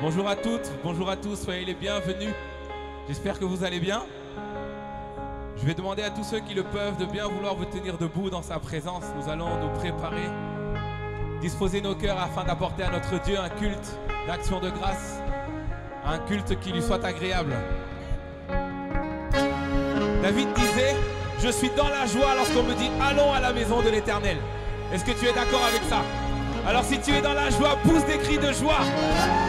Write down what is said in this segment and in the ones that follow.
Bonjour à toutes, bonjour à tous, soyez les bienvenus. J'espère que vous allez bien. Je vais demander à tous ceux qui le peuvent de bien vouloir vous tenir debout dans sa présence. Nous allons nous préparer, disposer nos cœurs afin d'apporter à notre Dieu un culte d'action de grâce, un culte qui lui soit agréable. David disait, je suis dans la joie lorsqu'on me dit allons à la maison de l'Éternel. Est-ce que tu es d'accord avec ça? Alors si tu es dans la joie, pousse des cris de joie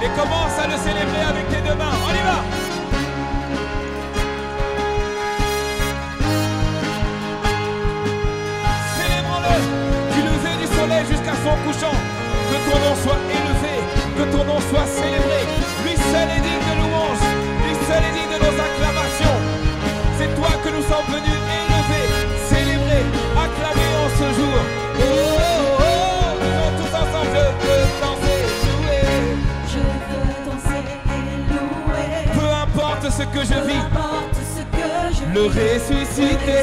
et commence à le célébrer avec tes deux mains. On y va! Célébrons-le du lever du soleil jusqu'à son couchant. Que ton nom soit élevé, que ton nom soit célébré. Lui seul est digne de louange, lui seul est digne de nos acclamations. C'est toi que nous sommes venus élever, célébrer, acclamer en ce jour. Oh, oh, oh, disons tous ensemble, je veux danser et louer. Je veux danser et louer. Peu importe ce que je vis, le ressuscité,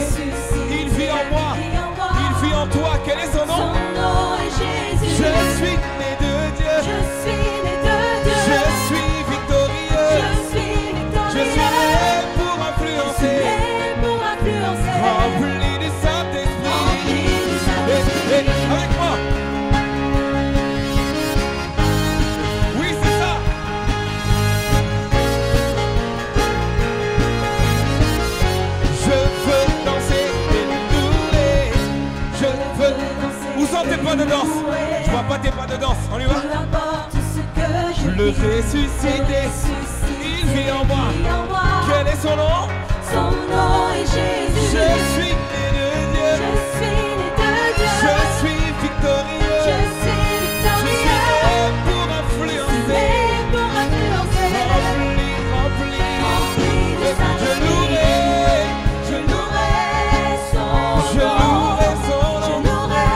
il vit en moi, il vit en toi. Quel est son nom? Son nom est Jésus. Je suis né de Dieu, Je suis né de Dieu. je suis victorieux, Je suis victorieux. je suis né pour influencer, Né pour influencer. rempli du Saint-Esprit. Rempli du Saint-Esprit. Et avec moi. Oui, c'est ça. Je veux danser et louer. Je veux. Où sont tes pas de danse? Je vois pas tes pas de danse. On y va. Peu importe ce que je Le vis, ressuscité, il vit en moi. vit en moi. Quel est son nom? Son nom est Jésus. Je suis né de Dieu. Je suis né de Dieu. Je suis victorieux. Je suis Je suis victorieux. né pour influencer. Né pour influencer. Rempli, rempli. Rempli du Je Saint-Esprit. louerai, je Je louerai son Je nom. louerai son Je nom. louerai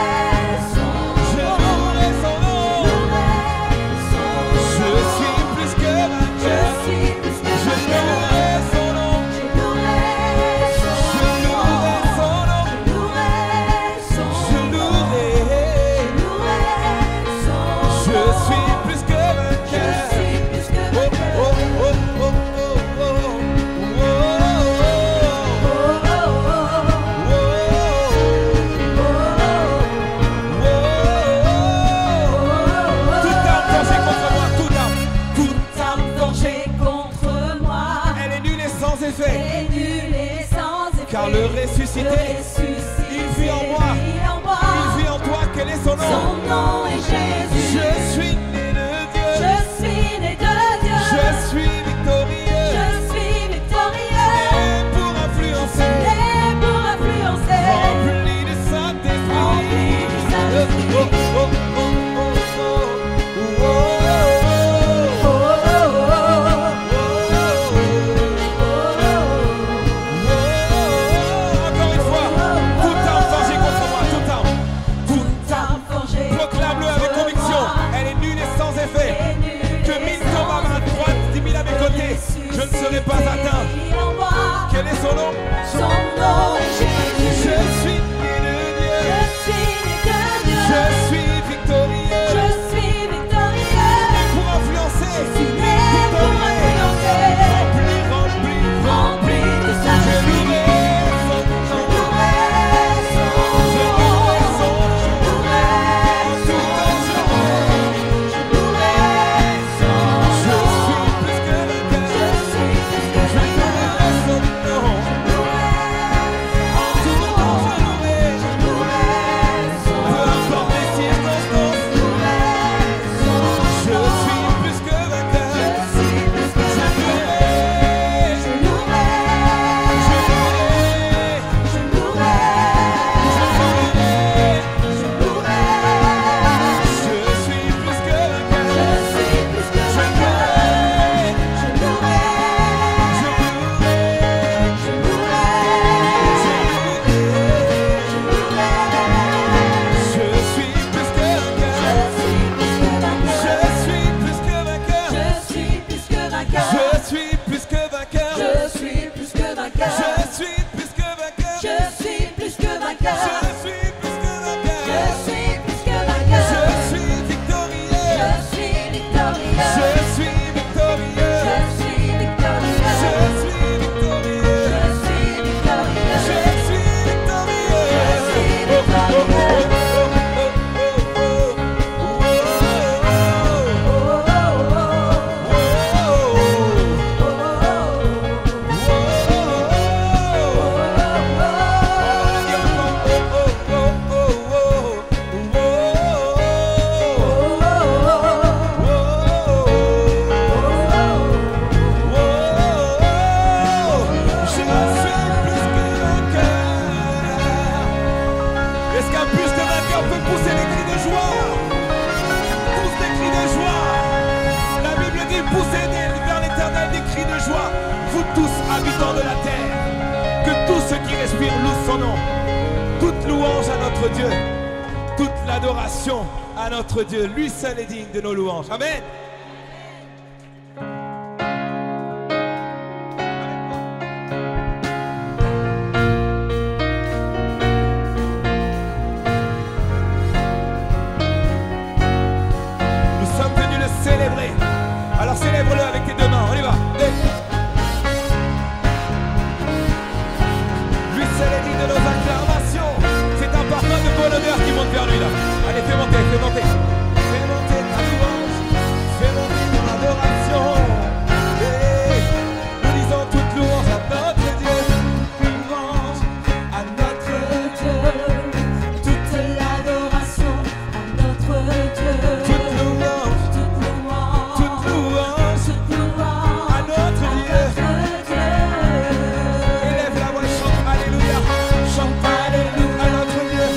son Je nom. louerai son nom. Louerai son Je nom. suis plus que Je vainqueur. suis plus que Je vainqueur. louerai son nom. Je louerai son Je louerai nom. son nom. Je louerai son Je nom. louerai. Je louerai son Je nom. suis plus que Je vainqueur. suis plus que Oh, vainqueur. oh, oh, oh, oh, oh, oh, Toute arme forgée contre moi, toute arme, Toute arme forgée contre moi elle est nulle et sans effet. est nulle et sans effet. Car le ressuscité, il vit en moi. Il vit en toi, quel est son nom? Son nom est Jésus. Je suis né de Dieu. Je suis né de Dieu. Je suis victorieux. Je suis victorieux. Et pour influencer, Et pour influencer. rempli du Saint-Esprit. Rempli du Saint-Esprit. Oh, oh, oh, oh, oh, oh, oh, oh, Oh, oh, Encore une fois, toute arme forgée contre moi, toute arme. toute arme forgée Proclame-le avec contre conviction. moi Elle est nulle et sans effet. est nulle Que et 1000 sans tombent à ma droite, 10 000 à mes côtés. Alléluia. Vous tous, habitants de la terre, que tous ceux qui respirent louent son nom. Toute louange à notre Dieu, toute l'adoration à notre Dieu. Lui seul est digne de nos louanges. Amen. Alors célèbre-le avec tes deux mains, on y va. Lui seul est digne de nos acclamations. C'est un parfum de bonne odeur qui monte vers lui là. Allez, fais monter, fais monter. Fais monter ta louange, fais monter ton adoration. Et nous disons toute louange à notre Dieu. Louange à notre Dieu. Toute l'adoration à notre Dieu. Toute louange. Élève la voix, chante Alléluia, chante Alléluia à notre Dieu.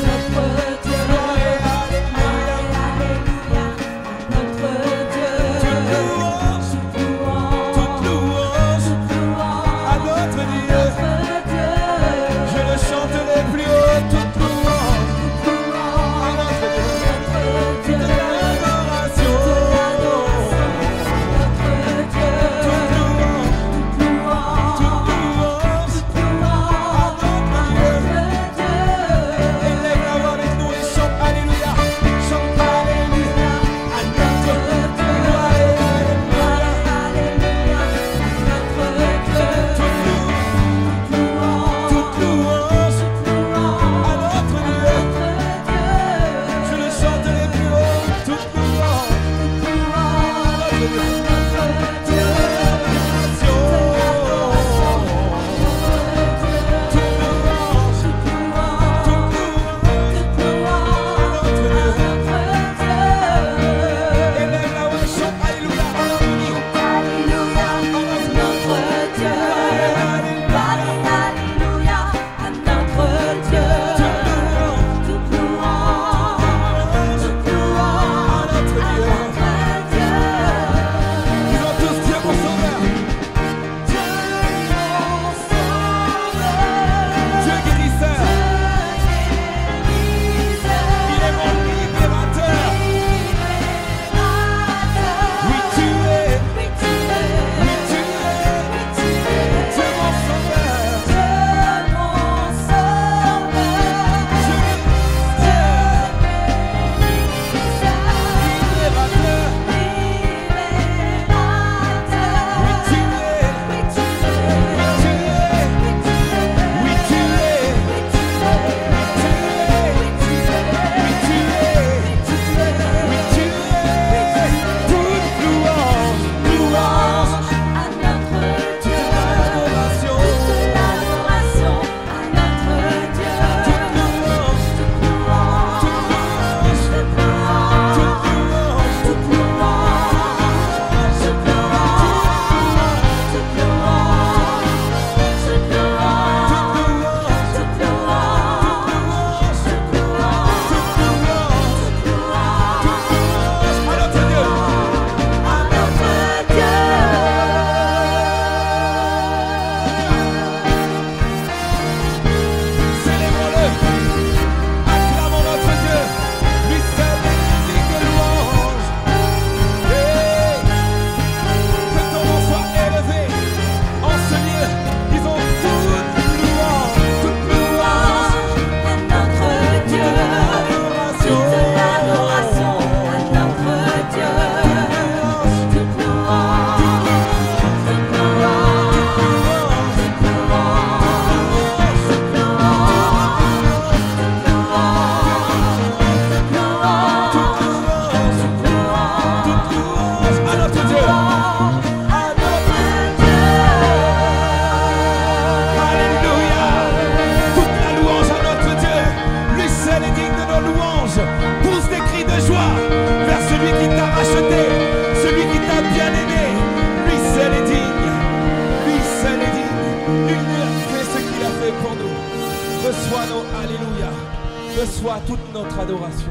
Reçois toute notre adoration.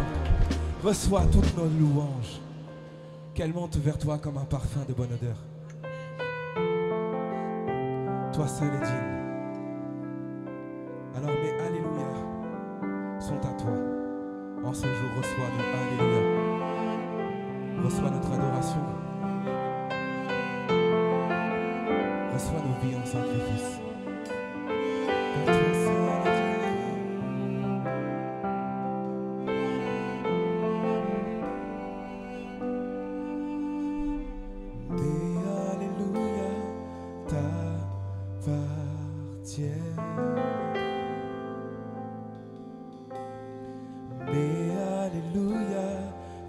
Reçois toutes nos louanges. Qu'elles montent vers toi comme un parfum de bonne odeur. Toi seul est digne. Alors mes alléluia sont à toi. En ce jour, reçois nos alléluia. Reçois notre adoration. Reçois nos vies en sacrifice. Car toi seul est digne. Mes alléluia t'appartiennent. Mes alléluia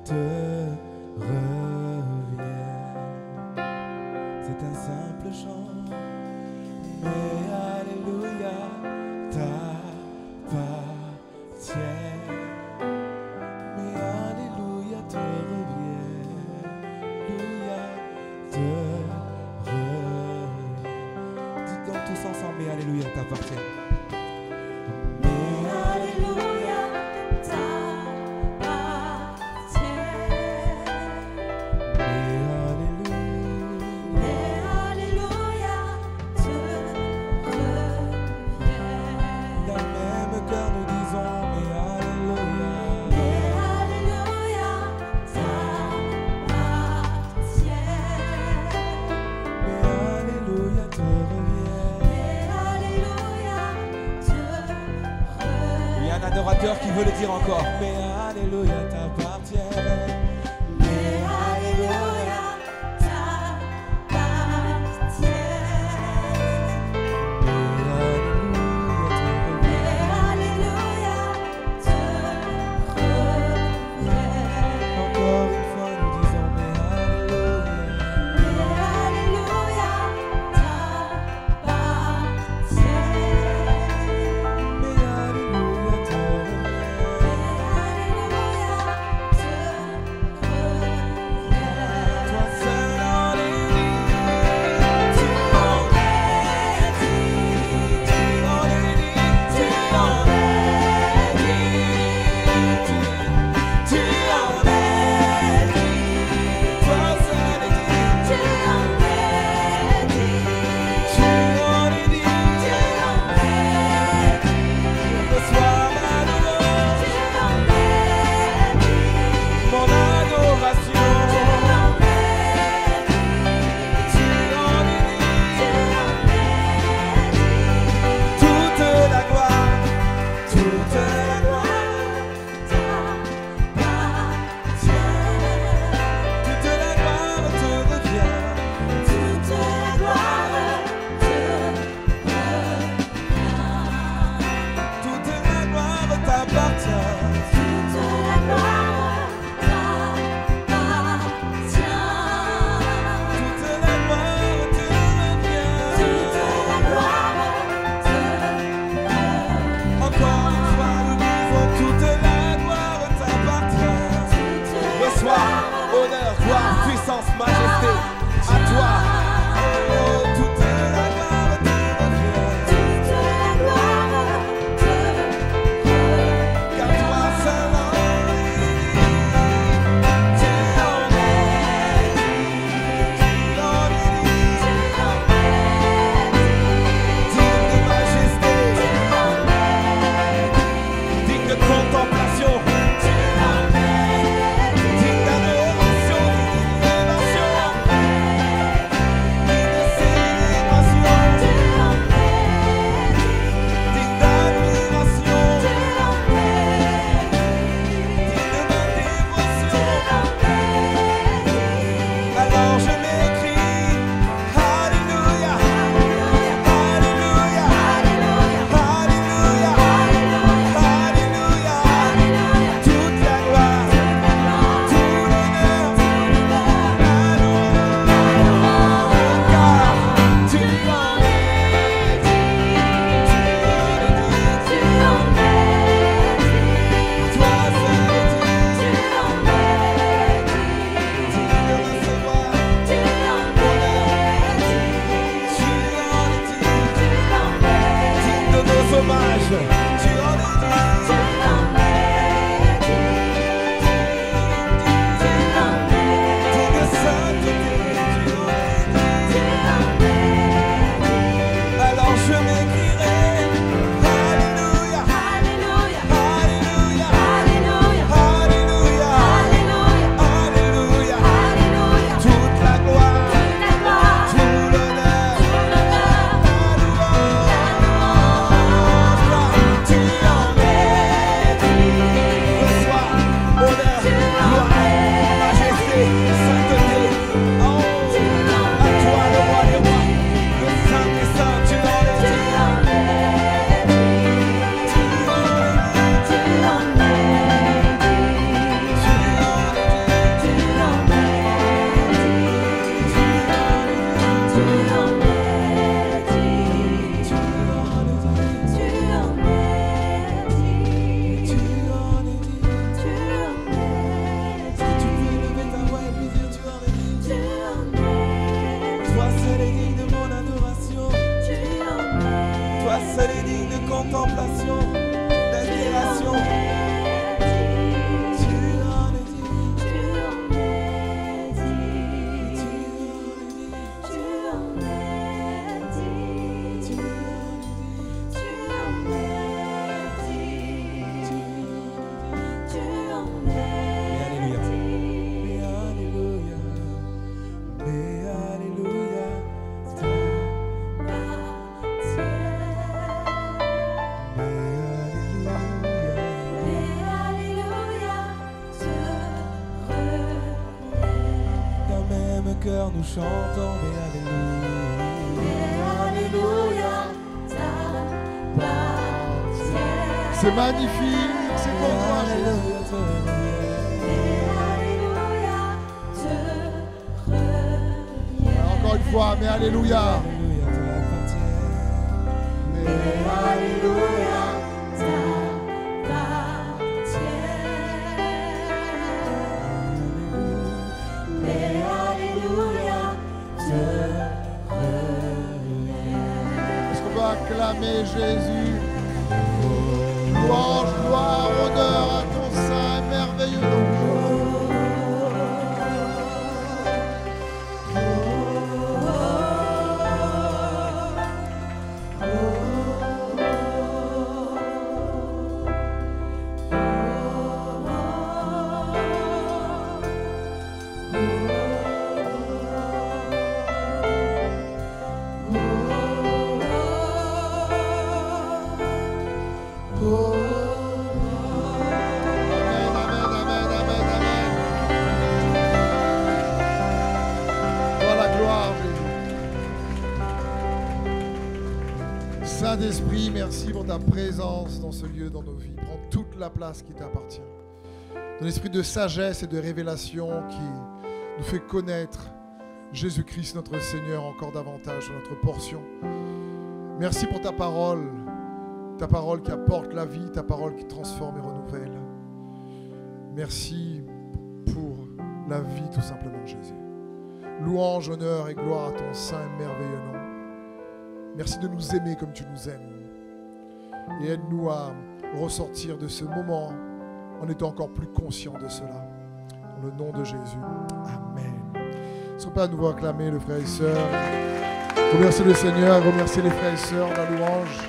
te reviennent. C'est un simple chant. Mes alléluia t'appartiennent. Mes alléluia te reviennent. Alléluia te reviennent. Dites donc tous ensemble, mes alléluia t'appartiennent. Adorateur qui veut le dire encore. Mais alléluia t'appartiennent. Mais alléluia t'appartiennent. Mais alléluia te reviennent. Encore une fois nous disons mais alléluia. Mais alléluia t'appartiennent. Mais alléluia te majesté à toi. Oh, toute la gloire te revient. Toute la gloire te revient. Car toi seul en es digne. Tu en es digne. Tu en es digne. Digne de majesté. Digne de contemplation. d'exaltation, d'admiration. Nous chantons, mais alléluia, c'est magnifique, c'est pour toi, Jésus. Encore une fois, mais alléluia. Mais alléluia. Acclamer Jésus. Louange, gloire, honneur à ton saint et merveilleux nom. Saint-Esprit, merci pour ta présence dans ce lieu, dans nos vies. Prends toute la place qui t'appartient. Ton esprit de sagesse et de révélation qui nous fait connaître Jésus-Christ, notre Seigneur, encore davantage sur notre portion. Merci pour ta parole qui apporte la vie, ta parole qui transforme et renouvelle. Merci pour la vie, tout simplement, Jésus. Louange, honneur et gloire à ton saint et merveilleux nom. Merci de nous aimer comme tu nous aimes. Et aide-nous à ressortir de ce moment en étant encore plus conscients de cela. Dans le nom de Jésus. Amen. Est-ce qu'on peut à nouveau acclamer le frère et sœur? Remercier le Seigneur, remercier les frères et sœurs, la louange.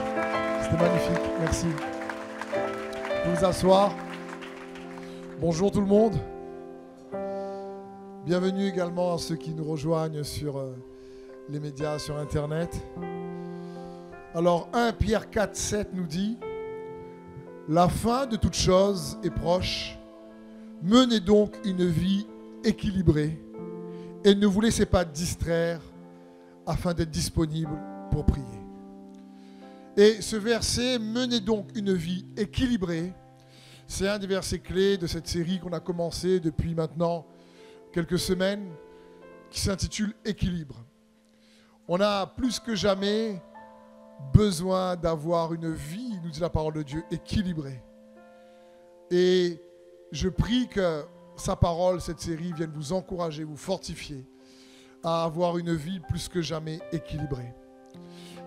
C'était magnifique. Merci. Vous pouvez vous asseoir. Bonjour tout le monde. Bienvenue également à ceux qui nous rejoignent sur les médias, sur Internet. Alors 1 Pierre 4, 7 nous dit « La fin de toute chose est proche. Menez donc une vie équilibrée et ne vous laissez pas distraire afin d'être disponible pour prier. » Et ce verset « Menez donc une vie équilibrée », c'est un des versets clés de cette série qu'on a commencé depuis maintenant quelques semaines qui s'intitule « Équilibre ». On a plus que jamais besoin d'avoir une vie, nous dit la parole de Dieu, équilibrée. Et je prie que sa parole, cette série, vienne vous encourager, vous fortifier à avoir une vie plus que jamais équilibrée.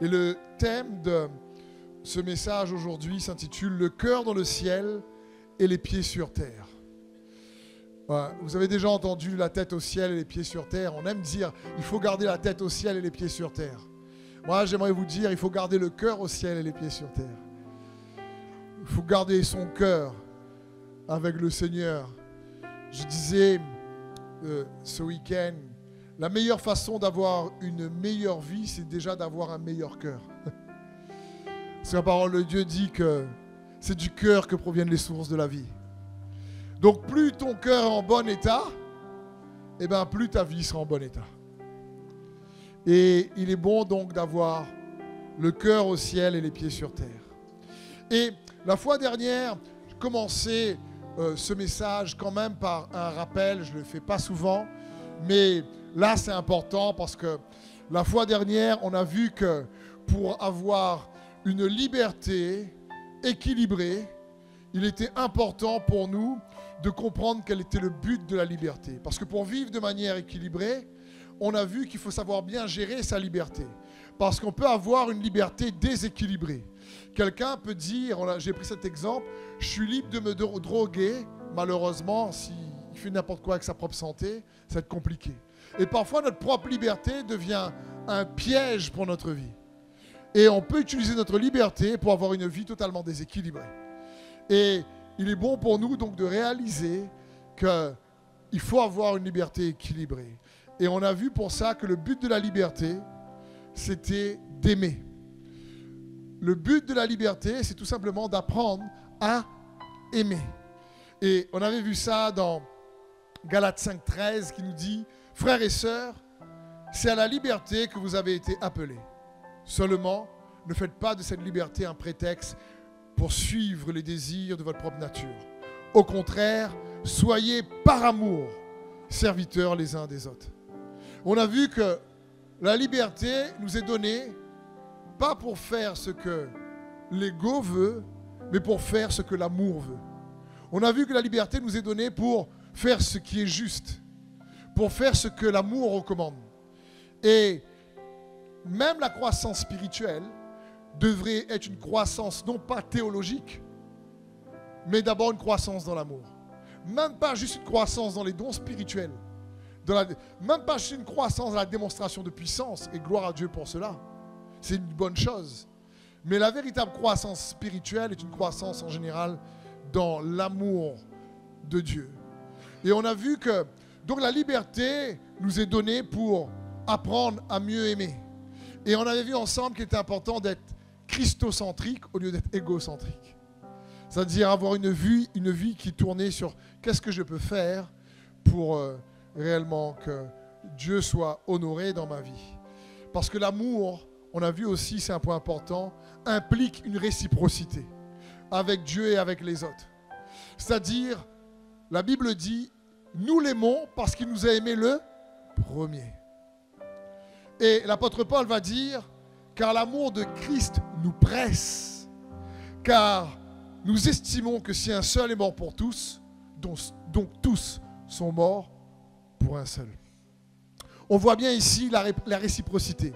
Et le thème de ce message aujourd'hui s'intitule « Le cœur dans le ciel et les pieds sur terre ». Vous avez déjà entendu la tête au ciel et les pieds sur terre. On aime dire il faut garder la tête au ciel et les pieds sur terre. Moi, j'aimerais vous dire il faut garder le cœur au ciel et les pieds sur terre. Il faut garder son cœur avec le Seigneur. Je disais ce week-end, la meilleure façon d'avoir une meilleure vie, c'est déjà d'avoir un meilleur cœur. Parce que la parole de Dieu dit que c'est du cœur que proviennent les sources de la vie. Donc plus ton cœur est en bon état, et bien plus ta vie sera en bon état. Et il est bon donc d'avoir le cœur au ciel et les pieds sur terre. Et la fois dernière, je commençais ce message quand même par un rappel, je ne le fais pas souvent, mais là c'est important parce que la fois dernière, on a vu que pour avoir une liberté équilibrée, il était important pour nous de comprendre quel était le but de la liberté. Parce que pour vivre de manière équilibrée, on a vu qu'il faut savoir bien gérer sa liberté. Parce qu'on peut avoir une liberté déséquilibrée. Quelqu'un peut dire, j'ai pris cet exemple, je suis libre de me droguer. Malheureusement, s'il fait n'importe quoi avec sa propre santé, ça va être compliqué. Et parfois, notre propre liberté devient un piège pour notre vie. Et on peut utiliser notre liberté pour avoir une vie totalement déséquilibrée. Et il est bon pour nous donc de réaliser qu'il faut avoir une liberté équilibrée. Et on a vu pour ça que le but de la liberté, c'était d'aimer. Le but de la liberté, c'est tout simplement d'apprendre à aimer. Et on avait vu ça dans Galates 5,13 qui nous dit « Frères et sœurs, c'est à la liberté que vous avez été appelés. Seulement, ne faites pas de cette liberté un prétexte pour suivre les désirs de votre propre nature. Au contraire, soyez par amour serviteurs les uns des autres. » On a vu que la liberté nous est donnée pas pour faire ce que l'ego veut, mais pour faire ce que l'amour veut. On a vu que la liberté nous est donnée pour faire ce qui est juste, pour faire ce que l'amour recommande. Et même la croissance spirituelle devrait être une croissance non pas théologique, mais d'abord une croissance dans l'amour. Même pas juste une croissance dans les dons spirituels, même pas juste une croissance dans la démonstration de puissance, et gloire à Dieu pour cela. C'est une bonne chose. Mais la véritable croissance spirituelle est une croissance en général dans l'amour de Dieu. Et on a vu que donc la liberté nous est donnée pour apprendre à mieux aimer. Et on avait vu ensemble qu'il était important d'être christocentrique au lieu d'être égocentrique. C'est-à-dire avoir une vie qui tournait sur qu'est-ce que je peux faire pour réellement que Dieu soit honoré dans ma vie. Parce que l'amour, on a vu aussi, c'est un point important, implique une réciprocité avec Dieu et avec les autres. C'est-à-dire, la Bible dit, nous l'aimons parce qu'il nous a aimés le premier. Et l'apôtre Paul va dire, car l'amour de Christ nous presse, car nous estimons que si un seul est mort pour tous, donc tous sont morts pour un seul. On voit bien ici la réciprocité.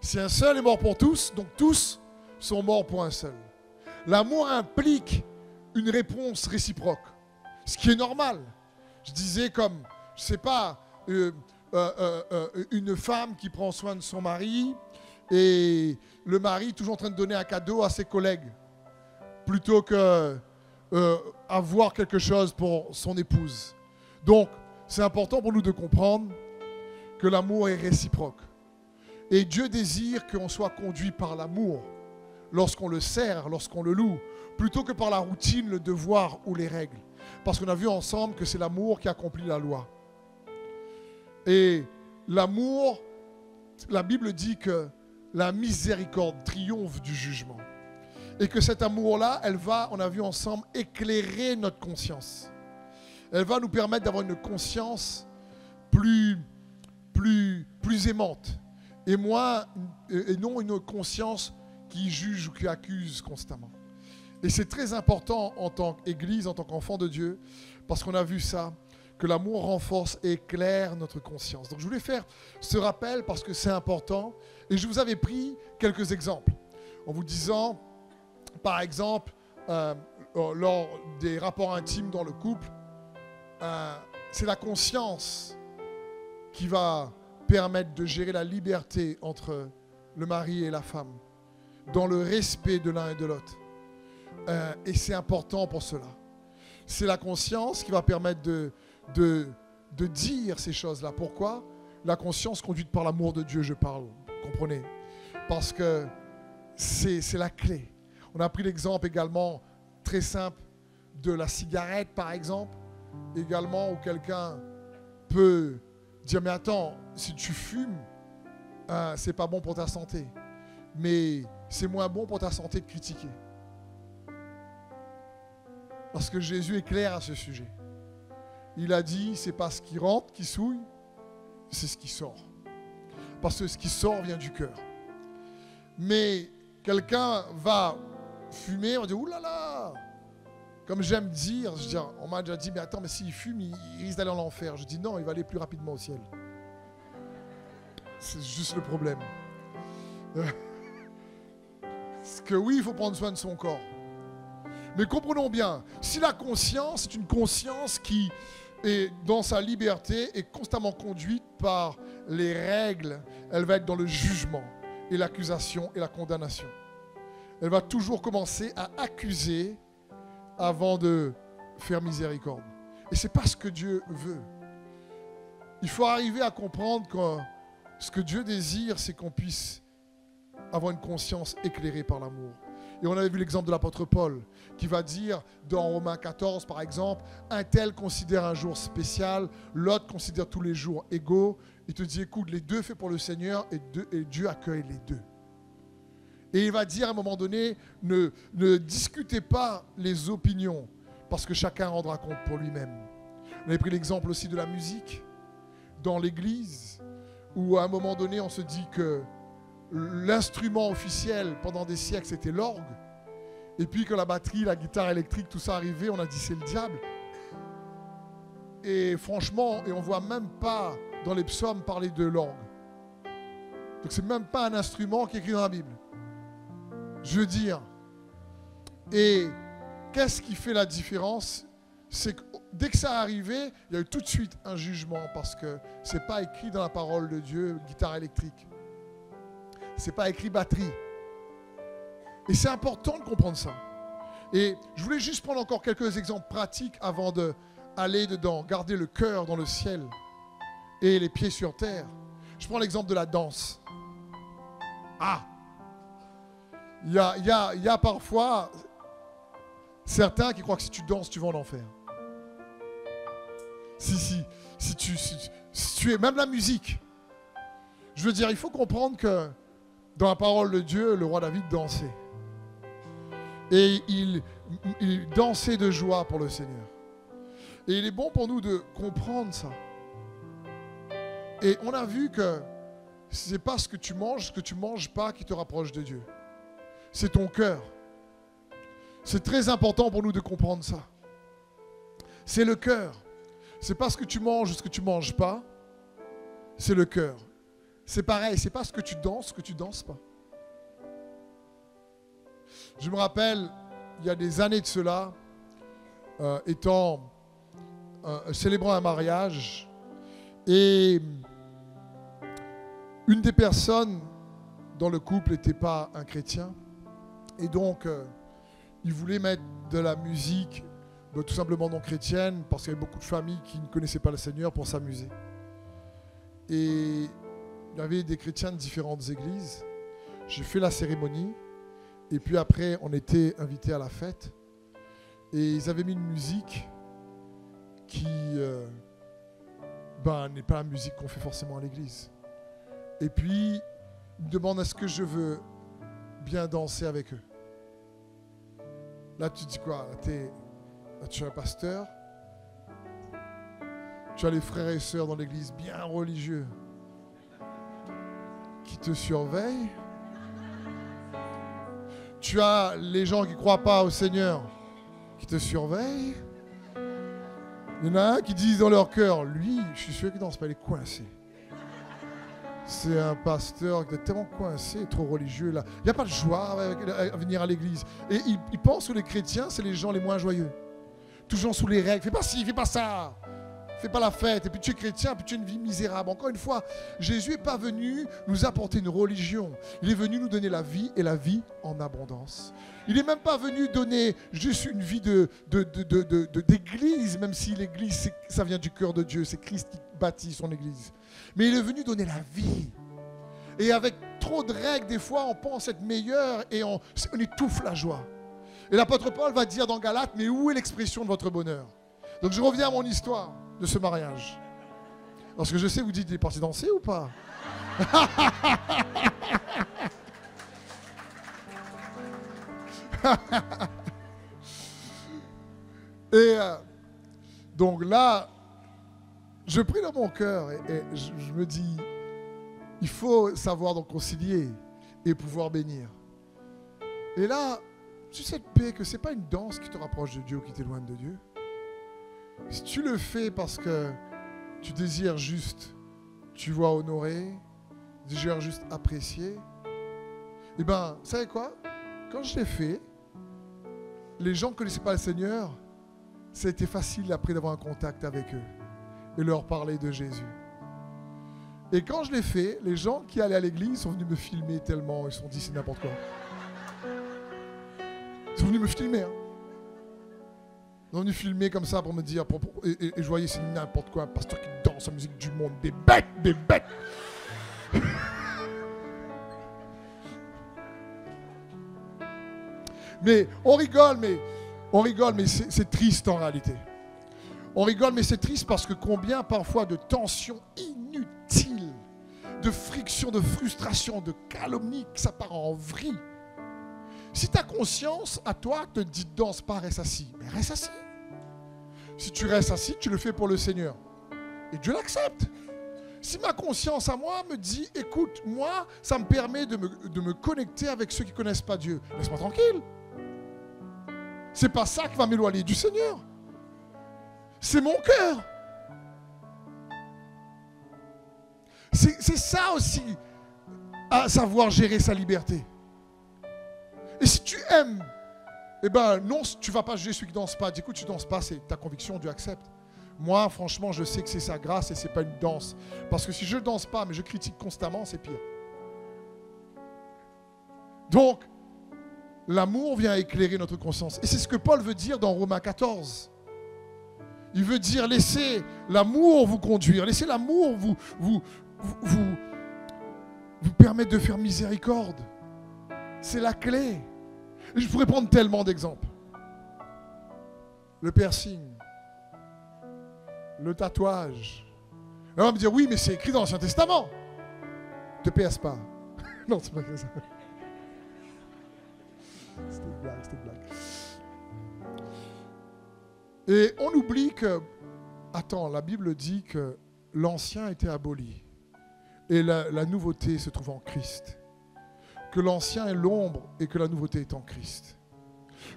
Si un seul est mort pour tous, donc tous sont morts pour un seul. L'amour implique une réponse réciproque, ce qui est normal. Je disais comme, je ne sais pas, une femme qui prend soin de son mari et le mari toujours en train de donner un cadeau à ses collègues plutôt que avoir quelque chose pour son épouse. Donc, c'est important pour nous de comprendre que l'amour est réciproque. Et Dieu désire qu'on soit conduit par l'amour lorsqu'on le sert, lorsqu'on le loue, plutôt que par la routine, le devoir ou les règles. Parce qu'on a vu ensemble que c'est l'amour qui accomplit la loi. Et l'amour, la Bible dit que la miséricorde triomphe du jugement. Et que cet amour-là, elle va, on a vu ensemble, éclairer notre conscience. Elle va nous permettre d'avoir une conscience plus aimante. Et non une conscience qui juge ou qui accuse constamment. Et c'est très important en tant qu'Église, en tant qu'enfant de Dieu, parce qu'on a vu ça, que l'amour renforce et éclaire notre conscience. Donc je voulais faire ce rappel parce que c'est important. Et je vous avais pris quelques exemples en vous disant, par exemple, lors des rapports intimes dans le couple, c'est la conscience qui va permettre de gérer la liberté entre le mari et la femme, dans le respect de l'un et de l'autre. Et c'est important pour cela. C'est la conscience qui va permettre de dire ces choses-là. Pourquoi ? La conscience conduite par l'amour de Dieu, je parle. Comprenez ? Parce que c'est la clé. On a pris l'exemple également très simple de la cigarette, par exemple. Également, où quelqu'un peut dire, mais attends, si tu fumes, c'est pas bon pour ta santé. Mais c'est moins bon pour ta santé de critiquer. Parce que Jésus est clair à ce sujet. Il a dit, c'est pas ce qui rentre qui souille, c'est ce qui sort. Parce que ce qui sort vient du cœur. Mais quelqu'un va fumer, on dit, oulala. Comme j'aime dire, on m'a déjà dit, mais attends, mais s'il fume, il risque d'aller en enfer. Je dis non, il va aller plus rapidement au ciel. C'est juste le problème. que oui, il faut prendre soin de son corps. Mais comprenons bien, si la conscience est une conscience qui est dans sa liberté et constamment conduite par les règles, elle va être dans le jugement et l'accusation et la condamnation. Elle va toujours commencer à accuser avant de faire miséricorde. Et c'est pas ce que Dieu veut. Il faut arriver à comprendre que ce que Dieu désire, c'est qu'on puisse avoir une conscience éclairée par l'amour. Et on avait vu l'exemple de l'apôtre Paul qui va dire dans Romains 14 par exemple, un tel considère un jour spécial, l'autre considère tous les jours égaux. Il te dit écoute, les deux faits pour le Seigneur et Dieu accueille les deux. Et il va dire à un moment donné, ne discutez pas les opinions parce que chacun rendra compte pour lui-même. On avait pris l'exemple aussi de la musique dans l'église où à un moment donné on se dit que l'instrument officiel pendant des siècles c'était l'orgue, et puis que la batterie, la guitare électrique, tout ça arrivait, on a dit c'est le diable. Et franchement, et on ne voit même pas dans les psaumes parler de l'orgue. Donc c'est même pas un instrument qui est écrit dans la Bible. Je veux dire, et qu'est-ce qui fait la différence? C'est que dès que ça arrivait, il y a eu tout de suite un jugement parce que c'est pas écrit dans la parole de Dieu, guitare électrique. C'est pas écrit batterie. Et c'est important de comprendre ça. Et je voulais juste prendre encore quelques exemples pratiques avant d'aller dedans. Garder le cœur dans le ciel et les pieds sur terre. Je prends l'exemple de la danse. Ah! Il y a parfois certains qui croient que si tu danses, tu vas en enfer. Si tu es... Même la musique. Je veux dire, il faut comprendre que dans la parole de Dieu, le roi David dansait. Et il dansait de joie pour le Seigneur. Et il est bon pour nous de comprendre ça. Et on a vu que ce n'est pas ce que tu manges pas qui te rapproche de Dieu. C'est ton cœur. C'est très important pour nous de comprendre ça. C'est le cœur. C'est pas ce que tu manges ou ce que tu manges pas. C'est le cœur. C'est pareil, c'est pas ce que tu danses pas. Je me rappelle, il y a des années de cela, célébrant un mariage, et une des personnes dans le couple n'était pas un chrétien, et donc il voulait mettre de la musique tout simplement non chrétienne, parce qu'il y avait beaucoup de familles qui ne connaissaient pas le Seigneur pour s'amuser. Et il y avait des chrétiens de différentes églises. J'ai fait la cérémonie. Et puis après, on était invités à la fête. Et ils avaient mis une musique qui n'est pas la musique qu'on fait forcément à l'église. Et puis, ils me demandent est-ce que je veux bien danser avec eux. Là, tu dis quoi? Tu es un pasteur. Tu as les frères et sœurs dans l'église bien religieux qui te surveillent. Tu as les gens qui ne croient pas au Seigneur qui te surveillent. Il y en a un qui disent dans leur cœur, lui, je suis sûr qu'il ne danse pas, il est coincé. C'est un pasteur qui est tellement coincé, trop religieux là. Il n'y a pas de joie à venir à l'église. Et il pense que les chrétiens, c'est les gens les moins joyeux. Toujours sous les règles. Fais pas ci, fais pas ça. Fais pas la fête. Et puis tu es chrétien, puis tu as une vie misérable. Encore une fois, Jésus n'est pas venu nous apporter une religion. Il est venu nous donner la vie et la vie en abondance. Il n'est même pas venu donner juste une vie d'église, même si l'église, ça vient du cœur de Dieu. C'est Christ qui bâtit son église. Mais il est venu donner la vie. Et avec trop de règles, des fois, on pense être meilleur et on étouffe la joie. Et l'apôtre Paul va dire dans Galates, mais où est l'expression de votre bonheur? Donc je reviens à mon histoire de ce mariage. Parce que je sais, vous dites, il est parti danser ou pas? Et donc là, je prie dans mon cœur et je me dis, il faut savoir donc concilier et pouvoir bénir. Et là, tu sais de paix que ce n'est pas une danse qui te rapproche de Dieu ou qui t'éloigne de Dieu. Si tu le fais parce que tu désires juste, tu vois, honorer, désires juste apprécier, eh bien, vous savez quoi? quand je l'ai fait, les gens qui ne connaissaient pas le Seigneur, ça a été facile après d'avoir un contact avec eux et leur parler de Jésus. Et quand je l'ai fait, les gens qui allaient à l'église sont venus me filmer tellement, ils se sont dit c'est n'importe quoi. Ils sont venus me filmer. Hein. Ils sont venus filmer comme ça pour me dire, et je voyais c'est n'importe quoi, un pasteur qui danse la musique du monde, des bêtes, des bêtes. Mais on rigole, mais c'est triste en réalité. On rigole, mais c'est triste parce que combien parfois de tensions inutiles, de frictions, de frustrations, de calomnies, que ça part en vrille. Si ta conscience à toi te dit danse pas, reste assis, mais reste assis. Si tu restes assis, tu le fais pour le Seigneur. Et Dieu l'accepte. Si ma conscience à moi me dit, écoute, moi, ça me permet de me connecter avec ceux qui ne connaissent pas Dieu, laisse-moi tranquille. C'est pas ça qui va m'éloigner du Seigneur. C'est mon cœur. C'est ça aussi, à savoir gérer sa liberté. Et si tu aimes, eh ben non, tu ne vas pas juger celui qui ne danse pas. Dis, écoute, tu ne danses pas, c'est ta conviction, Dieu accepte. Moi, franchement, je sais que c'est sa grâce et ce n'est pas une danse. Parce que si je ne danse pas, mais je critique constamment, c'est pire. Donc, l'amour vient éclairer notre conscience. Et c'est ce que Paul veut dire dans Romains 14. Il veut dire, laissez l'amour vous conduire. Laissez l'amour vous permettre de faire miséricorde. C'est la clé. Et je pourrais prendre tellement d'exemples. Le piercing. Le tatouage. On va me dire, oui, mais c'est écrit dans l'Ancien Testament. Ne te perce pas. Non, c'est pas ça. C'était une blague. Et on oublie que, attends, la Bible dit que l'ancien était aboli et la nouveauté se trouve en Christ. Que l'ancien est l'ombre et que la nouveauté est en Christ.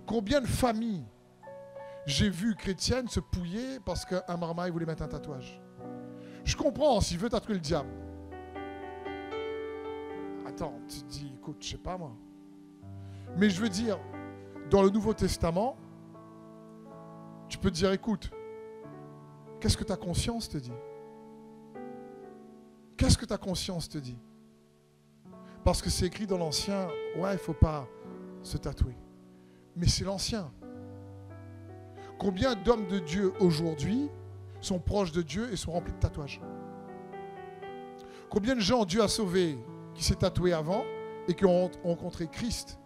Combien de familles j'ai vu chrétiennes se pouiller parce qu'un marmaille voulait mettre un tatouage. Je comprends s'il veut tatouer le diable. Attends, tu te dis, écoute, je sais pas moi. Mais je veux dire, dans le Nouveau Testament, tu peux te dire, écoute, qu'est-ce que ta conscience te dit? Qu'est-ce que ta conscience te dit? Parce que c'est écrit dans l'Ancien, ouais, il ne faut pas se tatouer. Mais c'est l'Ancien. Combien d'hommes de Dieu aujourd'hui sont proches de Dieu et sont remplis de tatouages? Combien de gens Dieu a sauvés qui s'est tatoués avant et qui ont rencontré Christ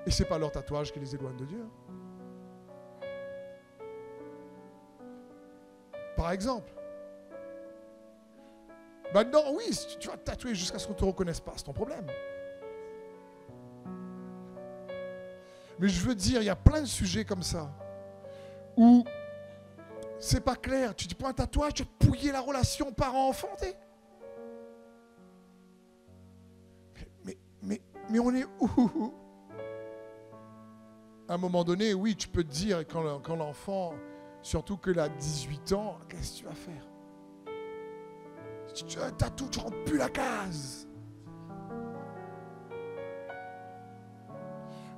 et ce n'est pas leur tatouage qui les éloigne de Dieu? Par exemple. Maintenant, oui, si tu vas te tatouer jusqu'à ce qu'on ne te reconnaisse pas, c'est ton problème. Mais je veux dire, il y a plein de sujets comme ça où c'est pas clair. Tu dis pour un tatouage, tu as pouillé la relation parent-enfant. Mais on est où? À un moment donné, oui, tu peux te dire, quand l'enfant, surtout qu'il a 18 ans, qu'est-ce que tu vas faire? Si tu as un tatou, tu ne rentres plus la case.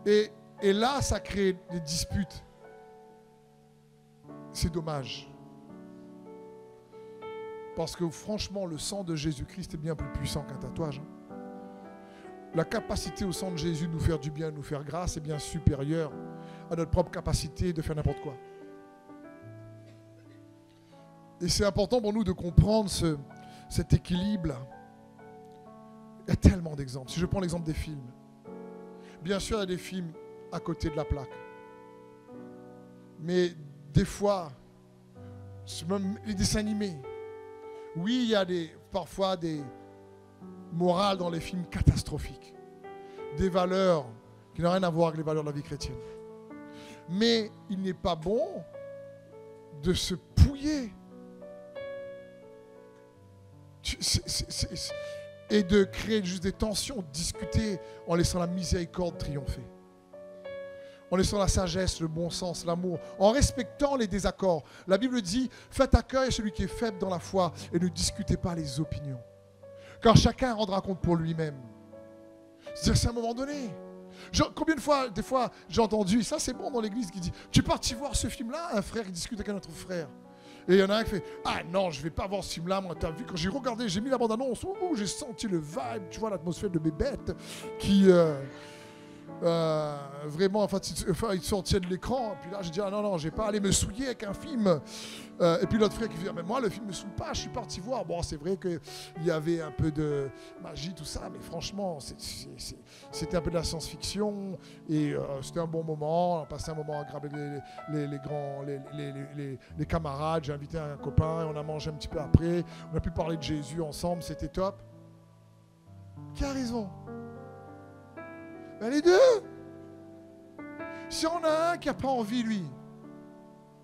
Et là, ça crée des disputes. C'est dommage. Parce que franchement, le sang de Jésus-Christ est bien plus puissant qu'un tatouage. La capacité au sang de Jésus de nous faire du bien, de nous faire grâce est bien supérieure à notre propre capacité de faire n'importe quoi. Et c'est important pour nous de comprendre cet équilibre-là. Il y a tellement d'exemples. Si je prends l'exemple des films, bien sûr, il y a des films à côté de la plaque. Mais des fois, même les dessins animés, oui, il y a parfois des morales dans les films catastrophiques, des valeurs qui n'ont rien à voir avec les valeurs de la vie chrétienne. Mais il n'est pas bon de se pouiller et de créer juste des tensions, de discuter en laissant la miséricorde triompher, en laissant la sagesse, le bon sens, l'amour, en respectant les désaccords. La Bible dit, faites accueil à celui qui est faible dans la foi et ne discutez pas les opinions. Car chacun rendra compte pour lui-même. C'est-à-dire, c'est à un moment donné. Combien de fois, des fois, j'ai entendu, ça c'est bon dans l'église, qui dit, tu es parti voir ce film-là? Un frère qui discute avec un autre frère. Et il y en a un qui fait, ah non, je vais pas voir ce film-là, moi, t'as vu, quand j'ai regardé, j'ai mis la bande-annonce, j'ai senti le vibe, tu vois, l'atmosphère de mes bêtes, qui... vraiment, enfin, ils sortaient de l'écran. Puis là, j'ai dit, ah non, je vais pas aller me souiller avec un film. Et puis l'autre frère qui dit, mais moi, le film me saoule pas, je suis parti voir. Bon, c'est vrai qu'il y avait un peu de magie, tout ça, mais franchement, c'était un peu de la science-fiction. Et c'était un bon moment. On a passé un moment agréable avec les camarades. J'ai invité un copain, et on a mangé un petit peu après. On a pu parler de Jésus ensemble, c'était top. Qui a raison? Ben les deux. Si on a un qui n'a pas envie, lui,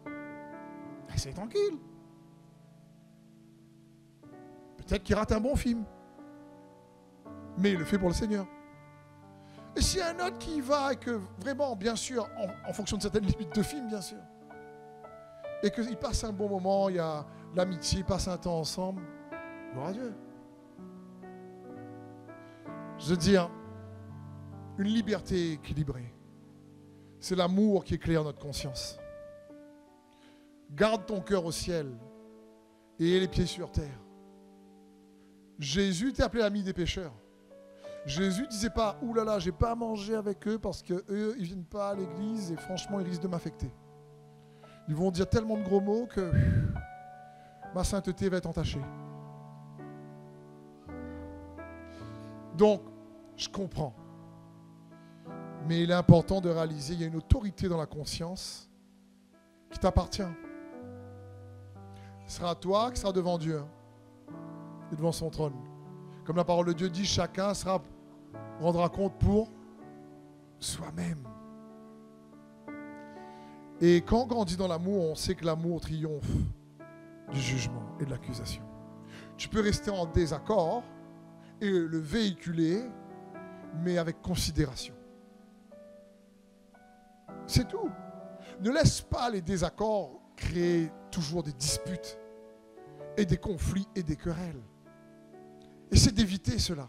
ben c'est tranquille. Peut-être qu'il rate un bon film. Mais il le fait pour le Seigneur. Et s'il y a un autre qui y va et que vraiment, bien sûr, en fonction de certaines limites de film, bien sûr, et qu'il passe un bon moment, il y a l'amitié, ils passent un temps ensemble, gloire à Dieu. Je veux dire, une liberté équilibrée, c'est l'amour qui éclaire notre conscience. Garde ton cœur au ciel et les pieds sur terre. Jésus t'a appelé l'ami des pécheurs. Jésus ne disait pas, ouh là là, j'ai pas à manger avec eux parce qu'eux, ils ne viennent pas à l'église et franchement, ils risquent de m'affecter. Ils vont dire tellement de gros mots que ma sainteté va être entachée. Donc, je comprends. Mais il est important de réaliser qu'il y a une autorité dans la conscience qui t'appartient. Ce sera toi qui sera devant Dieu et devant son trône. Comme la parole de Dieu dit, chacun rendra compte pour soi-même. Et quand on grandit dans l'amour, on sait que l'amour triomphe du jugement et de l'accusation. Tu peux rester en désaccord et le véhiculer, mais avec considération. C'est tout. Ne laisse pas les désaccords créer toujours des disputes et des conflits et des querelles. Essaie d'éviter cela.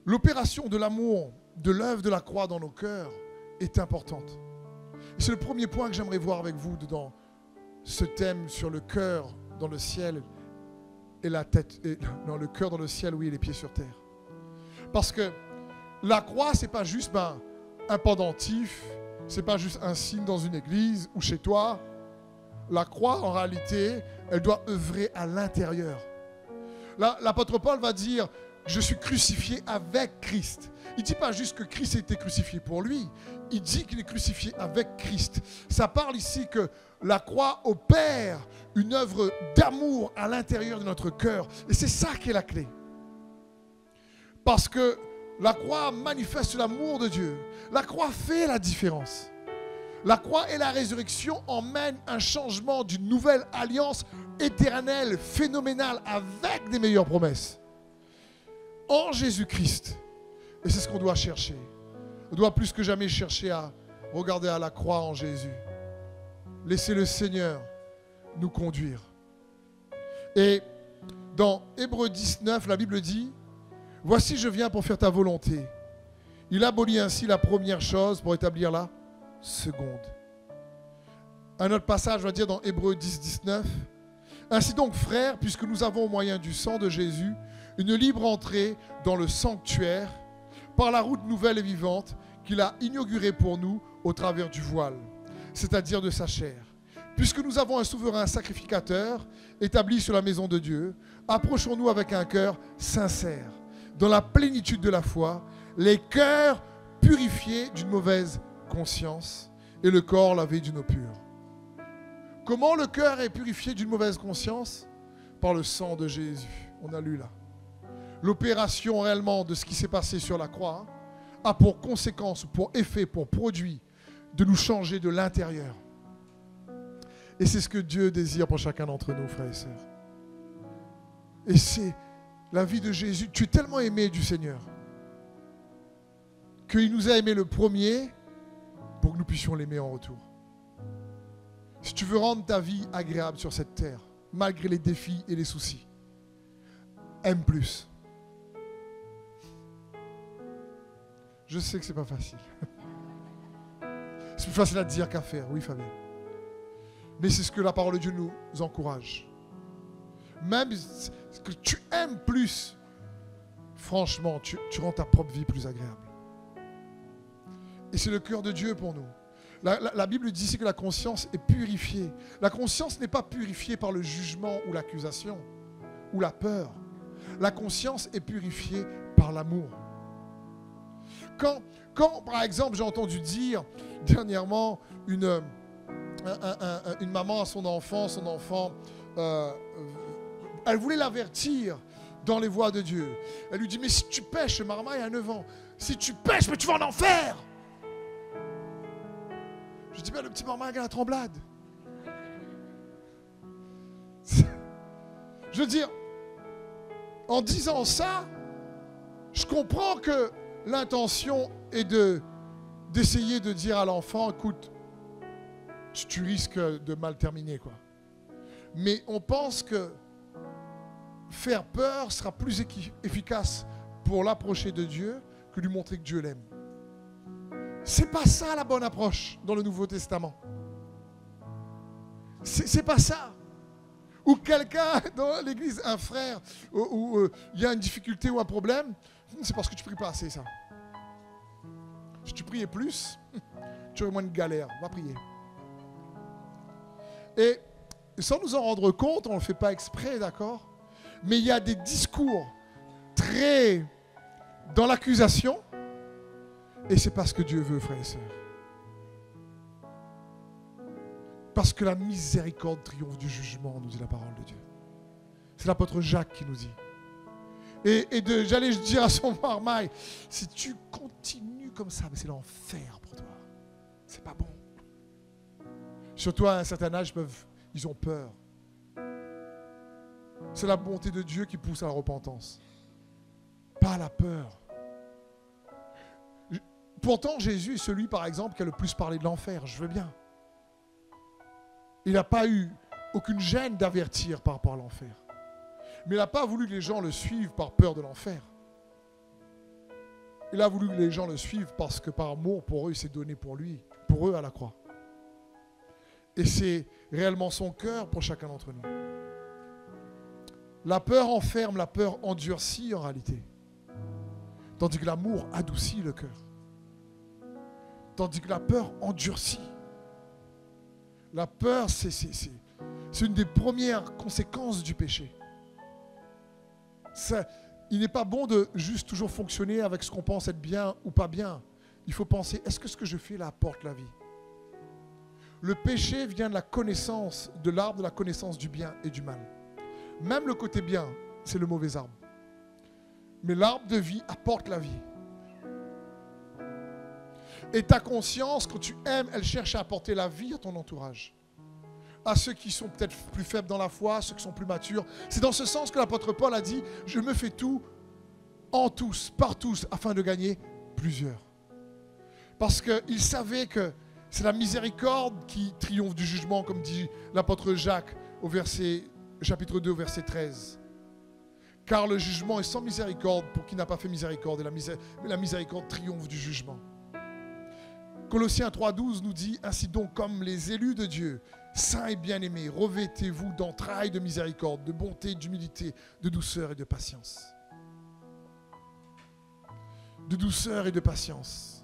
L'opération de l'amour, de l'œuvre de la croix dans nos cœurs est importante. Et c'est le premier point que j'aimerais voir avec vous dans ce thème sur le cœur dans le ciel et la tête, dans le cœur dans le ciel, oui, et les pieds sur terre. Parce que la croix, c'est pas juste un pendentif, c'est pas juste un signe dans une église ou chez toi. La croix, en réalité, elle doit œuvrer à l'intérieur. Là, l'apôtre Paul va dire, je suis crucifié avec Christ. Il ne dit pas juste que Christ a été crucifié pour lui. Il dit qu'il est crucifié avec Christ. Ça parle ici que la croix opère une œuvre d'amour à l'intérieur de notre cœur. Et c'est ça qui est la clé. Parce que la croix manifeste l'amour de Dieu. La croix fait la différence. La croix et la résurrection emmènent un changement d'une nouvelle alliance éternelle, phénoménale, avec des meilleures promesses. En Jésus-Christ. Et c'est ce qu'on doit chercher. On doit plus que jamais chercher à regarder à la croix en Jésus. Laisser le Seigneur nous conduire. Et dans Hébreux 19, la Bible dit, « Voici, je viens pour faire ta volonté. » Il abolit ainsi la première chose pour établir la seconde. Un autre passage va dire dans Hébreux 10, 19, « Ainsi donc, frères, puisque nous avons au moyen du sang de Jésus une libre entrée dans le sanctuaire par la route nouvelle et vivante qu'il a inaugurée pour nous au travers du voile, c'est-à-dire de sa chair. Puisque nous avons un souverain sacrificateur établi sur la maison de Dieu, approchons-nous avec un cœur sincère, dans la plénitude de la foi, les cœurs purifiés d'une mauvaise conscience et le corps lavé d'une eau pure. » Comment le cœur est purifié d'une mauvaise conscience? Par le sang de Jésus. On a lu là. L'opération réellement de ce qui s'est passé sur la croix a pour conséquence, pour effet, pour produit de nous changer de l'intérieur. Et c'est ce que Dieu désire pour chacun d'entre nous, frères et sœurs. Et c'est la vie de Jésus. Tu es tellement aimé du Seigneur qu'il nous a aimé le premier pour que nous puissions l'aimer en retour. Si tu veux rendre ta vie agréable sur cette terre, malgré les défis et les soucis, aime plus. Je sais que c'est pas facile. C'est plus facile à dire qu'à faire, oui Fabien. Mais c'est ce que la parole de Dieu nous encourage. Même ce que tu aimes plus, franchement, tu rends ta propre vie plus agréable. Et c'est le cœur de Dieu pour nous. La Bible dit ici que la conscience est purifiée. La conscience n'est pas purifiée par le jugement ou l'accusation ou la peur. La conscience est purifiée par l'amour. Quand par exemple, j'ai entendu dire dernièrement une maman à son enfant, elle voulait l'avertir dans les voies de Dieu. Elle lui dit, mais si tu pêches, Marmaille a 9 ans, si tu pêches, mais tu vas en enfer. Je dis, mais le petit Marmaille a la tremblade. Je veux dire, en disant ça, je comprends que l'intention est d'essayer de dire à l'enfant, écoute, tu risques de mal terminer, quoi. Mais on pense que faire peur sera plus efficace pour l'approcher de Dieu que lui montrer que Dieu l'aime. C'est pas ça la bonne approche dans le Nouveau Testament. C'est pas ça. Ou quelqu'un dans l'église, un frère, où il y a une difficulté ou un problème, c'est parce que tu pries pas assez, ça. Si tu priais plus, tu aurais moins de galère. Va prier. Et sans nous en rendre compte, on ne le fait pas exprès, d'accord? Mais il y a des discours très dans l'accusation, et c'est pas ce que Dieu veut, frères et sœurs. Parce que la miséricorde triomphe du jugement, nous dit la parole de Dieu. C'est l'apôtre Jacques qui nous dit. J'allais dire à son Marmaille, si tu continues comme ça, c'est l'enfer pour toi. C'est pas bon. Surtout à un certain âge, ils ont peur. C'est la bonté de Dieu qui pousse à la repentance. Pas la peur. Pourtant, Jésus est celui, par exemple, qui a le plus parlé de l'enfer. Je veux bien. Il n'a pas eu aucune gêne d'avertir par rapport à l'enfer. Mais il n'a pas voulu que les gens le suivent par peur de l'enfer. Il a voulu que les gens le suivent parce que par amour pour eux, il s'est donné pour lui, pour eux à la croix. Et c'est réellement son cœur pour chacun d'entre nous. La peur enferme, la peur endurcit en réalité. Tandis que l'amour adoucit le cœur. Tandis que la peur endurcit. La peur, c'est une des premières conséquences du péché. Il n'est pas bon de juste toujours fonctionner avec ce qu'on pense être bien ou pas bien. Il faut penser, est-ce que ce que je fais là apporte la vie? Le péché vient de la connaissance, de l'arbre de la connaissance du bien et du mal. Même le côté bien, c'est le mauvais arbre. Mais l'arbre de vie apporte la vie. Et ta conscience, quand tu aimes, elle cherche à apporter la vie à ton entourage. À ceux qui sont peut-être plus faibles dans la foi, à ceux qui sont plus matures. C'est dans ce sens que l'apôtre Paul a dit, je me fais tout, en tous, par tous, afin de gagner plusieurs. Parce qu'il savait que c'est la miséricorde qui triomphe du jugement, comme dit l'apôtre Jacques au chapitre 2, verset 13. Car le jugement est sans miséricorde pour qui n'a pas fait miséricorde, et la miséricorde triomphe du jugement. Colossiens 3,12 nous dit, ainsi donc comme les élus de Dieu, saints et bien-aimés, revêtez-vous d'entrailles de miséricorde, de bonté, d'humilité, de douceur et de patience. De douceur et de patience.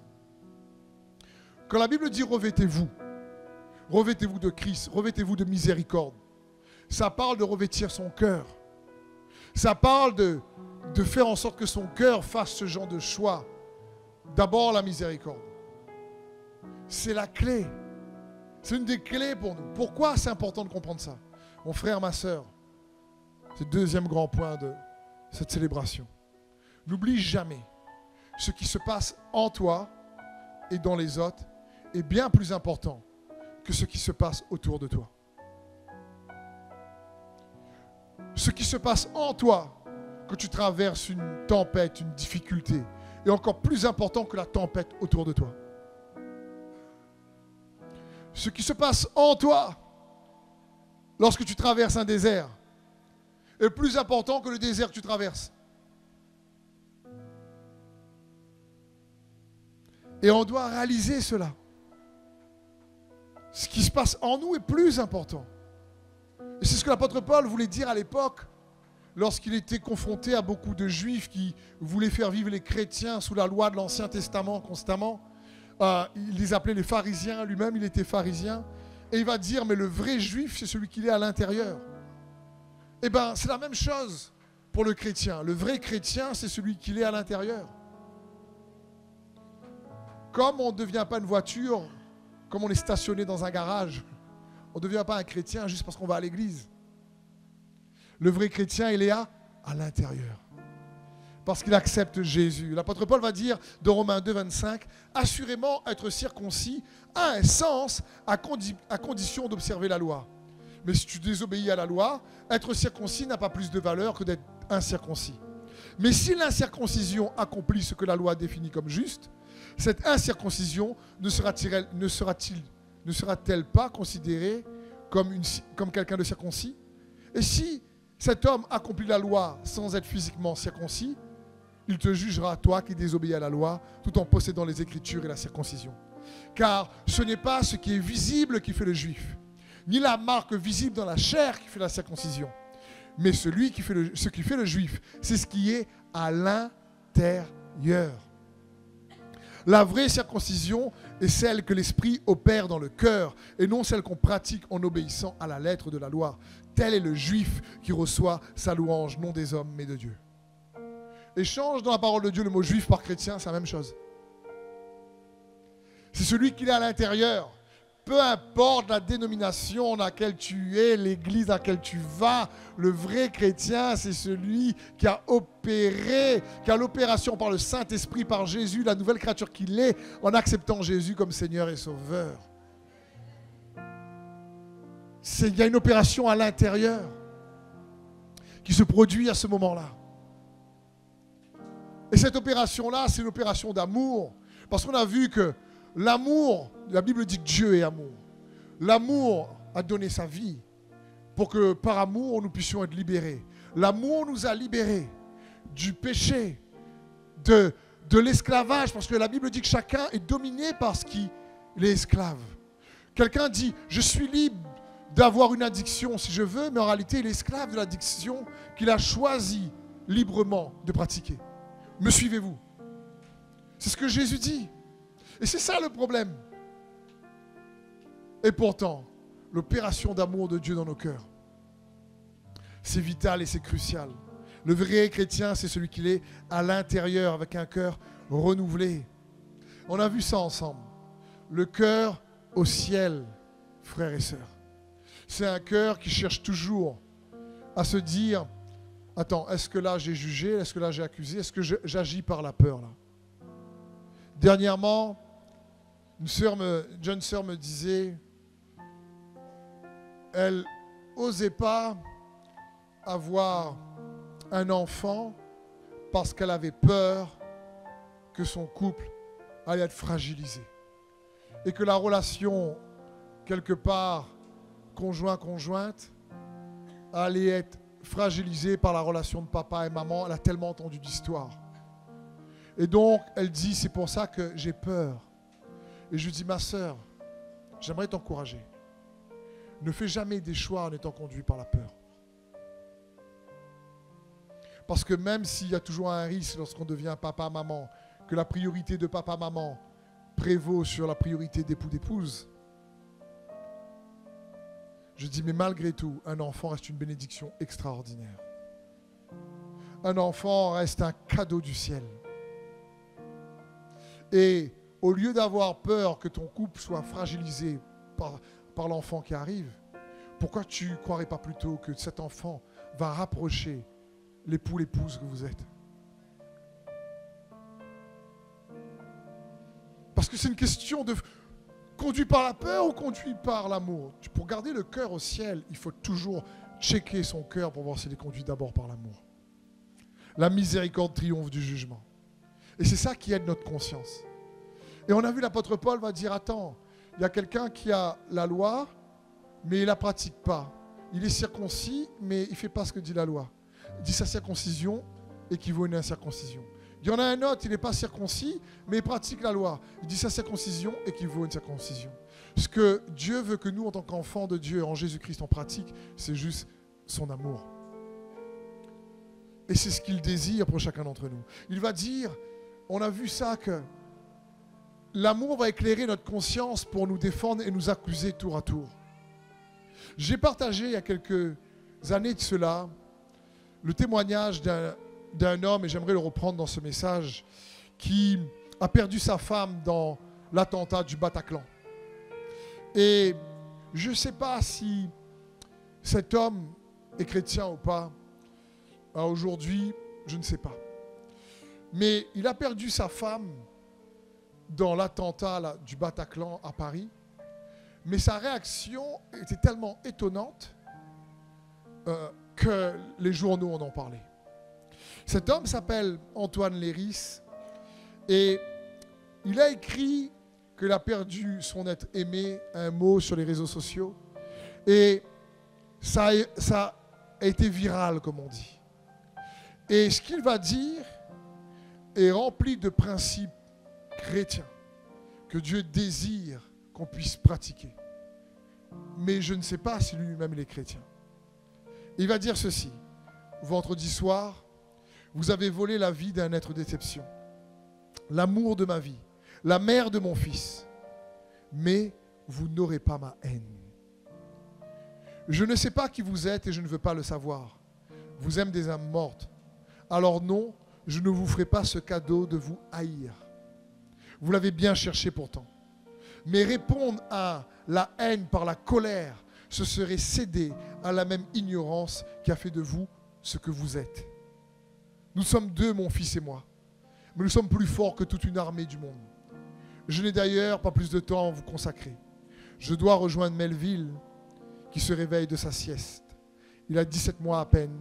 Quand la Bible dit revêtez-vous de Christ, revêtez-vous de miséricorde. Ça parle de revêtir son cœur. Ça parle de faire en sorte que son cœur fasse ce genre de choix. D'abord la miséricorde. C'est la clé. C'est une des clés pour nous. Pourquoi c'est important de comprendre ça? Mon frère, ma soeur, c'est le deuxième grand point de cette célébration. N'oublie jamais, ce qui se passe en toi et dans les autres est bien plus important que ce qui se passe autour de toi. Ce qui se passe en toi quand tu traverses une tempête, une difficulté, est encore plus important que la tempête autour de toi. Ce qui se passe en toi lorsque tu traverses un désert est plus important que le désert que tu traverses. Et on doit réaliser cela. Ce qui se passe en nous est plus important. Et c'est ce que l'apôtre Paul voulait dire à l'époque, lorsqu'il était confronté à beaucoup de juifs qui voulaient faire vivre les chrétiens sous la loi de l'Ancien Testament constamment. Il les appelait les pharisiens, lui-même il était pharisien. Et il va dire, mais le vrai juif, c'est celui qui est à l'intérieur. Eh bien, c'est la même chose pour le chrétien. Le vrai chrétien, c'est celui qui est à l'intérieur. Comme on ne devient pas une voiture, comme on est stationné dans un garage, on ne devient pas un chrétien juste parce qu'on va à l'église. Le vrai chrétien, il est à l'intérieur. Parce qu'il accepte Jésus. L'apôtre Paul va dire dans Romains 2, 25, « Assurément, être circoncis a un sens à condition d'observer la loi. Mais si tu désobéis à la loi, être circoncis n'a pas plus de valeur que d'être incirconcis. Mais si l'incirconcision accomplit ce que la loi définit comme juste, cette incirconcision ne sera-t-elle pas considérée comme quelqu'un de circoncis? Et si cet homme accomplit la loi sans être physiquement circoncis, il te jugera, toi qui désobéis à la loi, tout en possédant les Écritures et la circoncision. Car ce n'est pas ce qui est visible qui fait le juif, ni la marque visible dans la chair qui fait la circoncision, mais ce qui fait le juif, c'est ce qui est à l'intérieur. La vraie circoncision est celle que l'Esprit opère dans le cœur et non celle qu'on pratique en obéissant à la lettre de la loi. Tel est le juif qui reçoit sa louange, non des hommes, mais de Dieu. Et change dans la parole de Dieu le mot juif par chrétien, c'est la même chose. C'est celui qui est à l'intérieur. Peu importe la dénomination dans laquelle tu es, l'église dans laquelle tu vas, le vrai chrétien, c'est celui qui a opéré, qui a l'opération par le Saint-Esprit, par Jésus, la nouvelle créature qu'il est, en acceptant Jésus comme Seigneur et Sauveur. Il y a une opération à l'intérieur qui se produit à ce moment-là. Et cette opération-là, c'est une opération d'amour. Parce qu'on a vu que l'amour, la Bible dit que Dieu est amour. L'amour a donné sa vie pour que par amour, nous puissions être libérés. L'amour nous a libérés du péché, de l'esclavage, parce que la Bible dit que chacun est dominé par ce qui est esclave. Quelqu'un dit, je suis libre d'avoir une addiction si je veux, mais en réalité, il est esclave de l'addiction qu'il a choisi librement de pratiquer. Me suivez-vous? C'est ce que Jésus dit. Et c'est ça le problème. Et pourtant, l'opération d'amour de Dieu dans nos cœurs, c'est vital et c'est crucial. Le vrai chrétien, c'est celui qui est à l'intérieur avec un cœur renouvelé. On a vu ça ensemble. Le cœur au ciel, frères et sœurs. C'est un cœur qui cherche toujours à se dire, attends, est-ce que là j'ai jugé, est-ce que là j'ai accusé, est-ce que j'agis par la peur là? Dernièrement, une jeune sœur me disait, elle n'osait pas avoir un enfant parce qu'elle avait peur que son couple allait être fragilisé. Et que la relation, quelque part, conjoint-conjointe, allait être fragilisée par la relation de papa et maman. Elle a tellement entendu d'histoires. Et donc, elle dit, c'est pour ça que j'ai peur. Et je lui dis, ma sœur, j'aimerais t'encourager. Ne fais jamais des choix en étant conduit par la peur. Parce que même s'il y a toujours un risque lorsqu'on devient papa-maman, que la priorité de papa-maman prévaut sur la priorité d'époux-d'épouse, je dis, mais malgré tout, un enfant reste une bénédiction extraordinaire. Un enfant reste un cadeau du ciel. Et au lieu d'avoir peur que ton couple soit fragilisé par l'enfant qui arrive, pourquoi tu ne croirais pas plutôt que cet enfant va rapprocher l'époux, l'épouse que vous êtes? Parce que c'est une question de conduit par la peur ou conduit par l'amour. Pour garder le cœur au ciel, il faut toujours checker son cœur pour voir s'il est conduit d'abord par l'amour. La miséricorde triomphe du jugement. Et c'est ça qui aide notre conscience. Et on a vu l'apôtre Paul va dire, attends, il y a quelqu'un qui a la loi, mais il ne la pratique pas. Il est circoncis, mais il ne fait pas ce que dit la loi. Il dit sa circoncision équivaut à une incirconcision. Il Il y en a un autre, il n'est pas circoncis, mais il pratique la loi. Il dit sa circoncision équivaut à une circoncision. Ce que Dieu veut que nous, en tant qu'enfants de Dieu, en Jésus-Christ, on pratique, c'est juste son amour. Et c'est ce qu'il désire pour chacun d'entre nous. Il va dire, on a vu ça, que l'amour va éclairer notre conscience pour nous défendre et nous accuser tour à tour. J'ai partagé il y a quelques années de cela le témoignage d'un homme, et j'aimerais le reprendre dans ce message, qui a perdu sa femme dans l'attentat du Bataclan. Et je ne sais pas si cet homme est chrétien ou pas. Aujourd'hui, je ne sais pas. Mais il a perdu sa femme dans l'attentat du Bataclan à Paris. Mais sa réaction était tellement étonnante que les journaux en ont parlé. Cet homme s'appelle Antoine Léris et il a écrit qu'il a perdu son être aimé, un mot sur les réseaux sociaux. Et ça a été viral, comme on dit. Et ce qu'il va dire est rempli de principes chrétiens que Dieu désire qu'on puisse pratiquer. Mais je ne sais pas si lui-même il est chrétien. Il va dire ceci: vendredi soir, vous avez volé la vie d'un être d'exception, l'amour de ma vie, la mère de mon fils, mais vous n'aurez pas ma haine. Je ne sais pas qui vous êtes et je ne veux pas le savoir. Vous aimez des âmes mortes. Alors non, je ne vous ferai pas ce cadeau de vous haïr. Vous l'avez bien cherché pourtant. Mais répondre à la haine par la colère, ce serait céder à la même ignorance qui a fait de vous ce que vous êtes. Nous sommes deux, mon fils et moi, mais nous sommes plus forts que toute une armée du monde. Je n'ai d'ailleurs pas plus de temps à vous consacrer. Je dois rejoindre Melville, qui se réveille de sa sieste. Il a 17 mois à peine.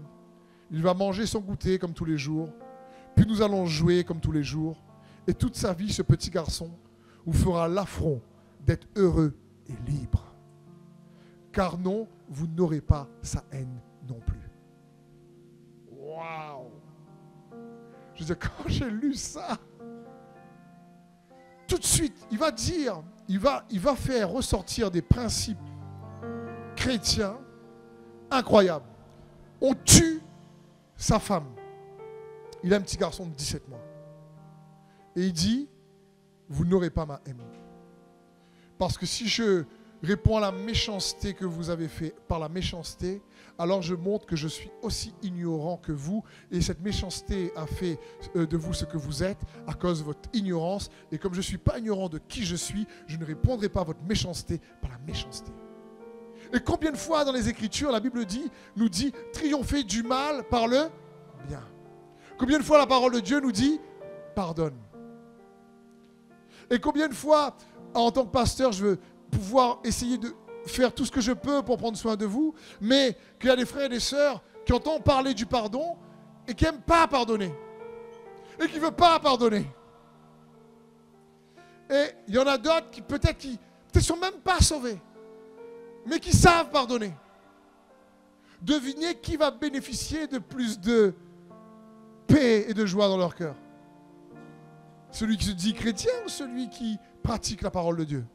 Il va manger son goûter comme tous les jours. Puis nous allons jouer comme tous les jours. Et toute sa vie, ce petit garçon vous fera l'affront d'être heureux et libre. Car non, vous n'aurez pas sa haine non plus. Waouh! Je veux dire, quand j'ai lu ça, tout de suite, il va dire, il va faire ressortir des principes chrétiens incroyables. On tue sa femme. Il a un petit garçon de 17 mois. Et il dit, vous n'aurez pas ma haine. Parce que si je réponds à la méchanceté que vous avez fait par la méchanceté, alors je montre que je suis aussi ignorant que vous. Et cette méchanceté a fait de vous ce que vous êtes à cause de votre ignorance. Et comme je ne suis pas ignorant de qui je suis, je ne répondrai pas à votre méchanceté par la méchanceté. Et combien de fois dans les Écritures, la Bible nous dit triompher du mal par le bien. Combien de fois la parole de Dieu nous dit pardonne. Et combien de fois, en tant que pasteur, je veux pouvoir essayer de faire tout ce que je peux pour prendre soin de vous, mais qu'il y a des frères et des sœurs qui entendent parler du pardon et qui n'aiment pas pardonner. Et qui ne veulent pas pardonner. Et il y en a d'autres qui peut-être ne sont même pas sauvés, mais qui savent pardonner. Devinez qui va bénéficier de plus de paix et de joie dans leur cœur. Celui qui se dit chrétien ou celui qui pratique la parole de Dieu?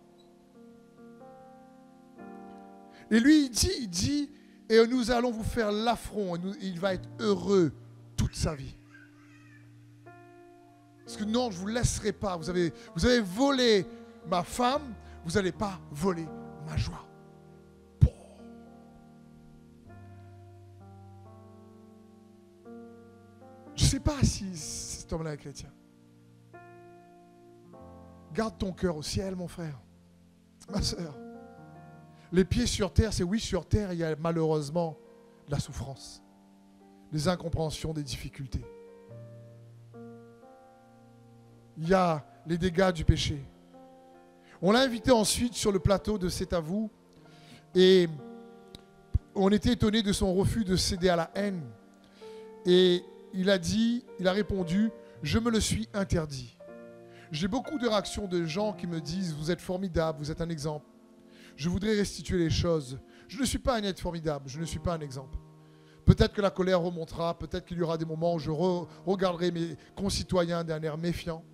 Et lui, il dit, et nous allons vous faire l'affront, et il va être heureux toute sa vie. Parce que non, je ne vous laisserai pas. Vous avez volé ma femme, vous n'allez pas voler ma joie. Je ne sais pas si cet homme-là est chrétien. Garde ton cœur au ciel, mon frère, ma soeur. Les pieds sur terre, c'est oui, sur terre, il y a malheureusement de la souffrance, des incompréhensions, des difficultés. Il y a les dégâts du péché. On l'a invité ensuite sur le plateau de C'est à vous et on était étonné de son refus de céder à la haine. Et il a répondu, je me le suis interdit. J'ai beaucoup de réactions de gens qui me disent, vous êtes formidable, vous êtes un exemple. Je voudrais restituer les choses. Je ne suis pas un être formidable, je ne suis pas un exemple. Peut-être que la colère remontera, peut-être qu'il y aura des moments où je regarderai mes concitoyens d'un air méfiant.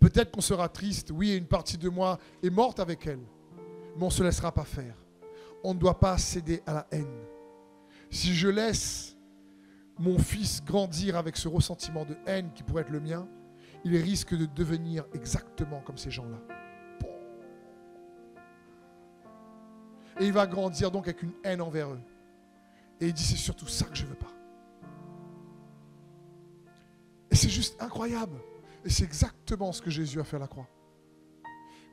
Peut-être qu'on sera triste, oui, et une partie de moi est morte avec elle, mais on ne se laissera pas faire. On ne doit pas céder à la haine. Si je laisse mon fils grandir avec ce ressentiment de haine qui pourrait être le mien, il risque de devenir exactement comme ces gens-là. Et il va grandir donc avec une haine envers eux. Et il dit, c'est surtout ça que je ne veux pas. Et c'est juste incroyable. Et c'est exactement ce que Jésus a fait à la croix.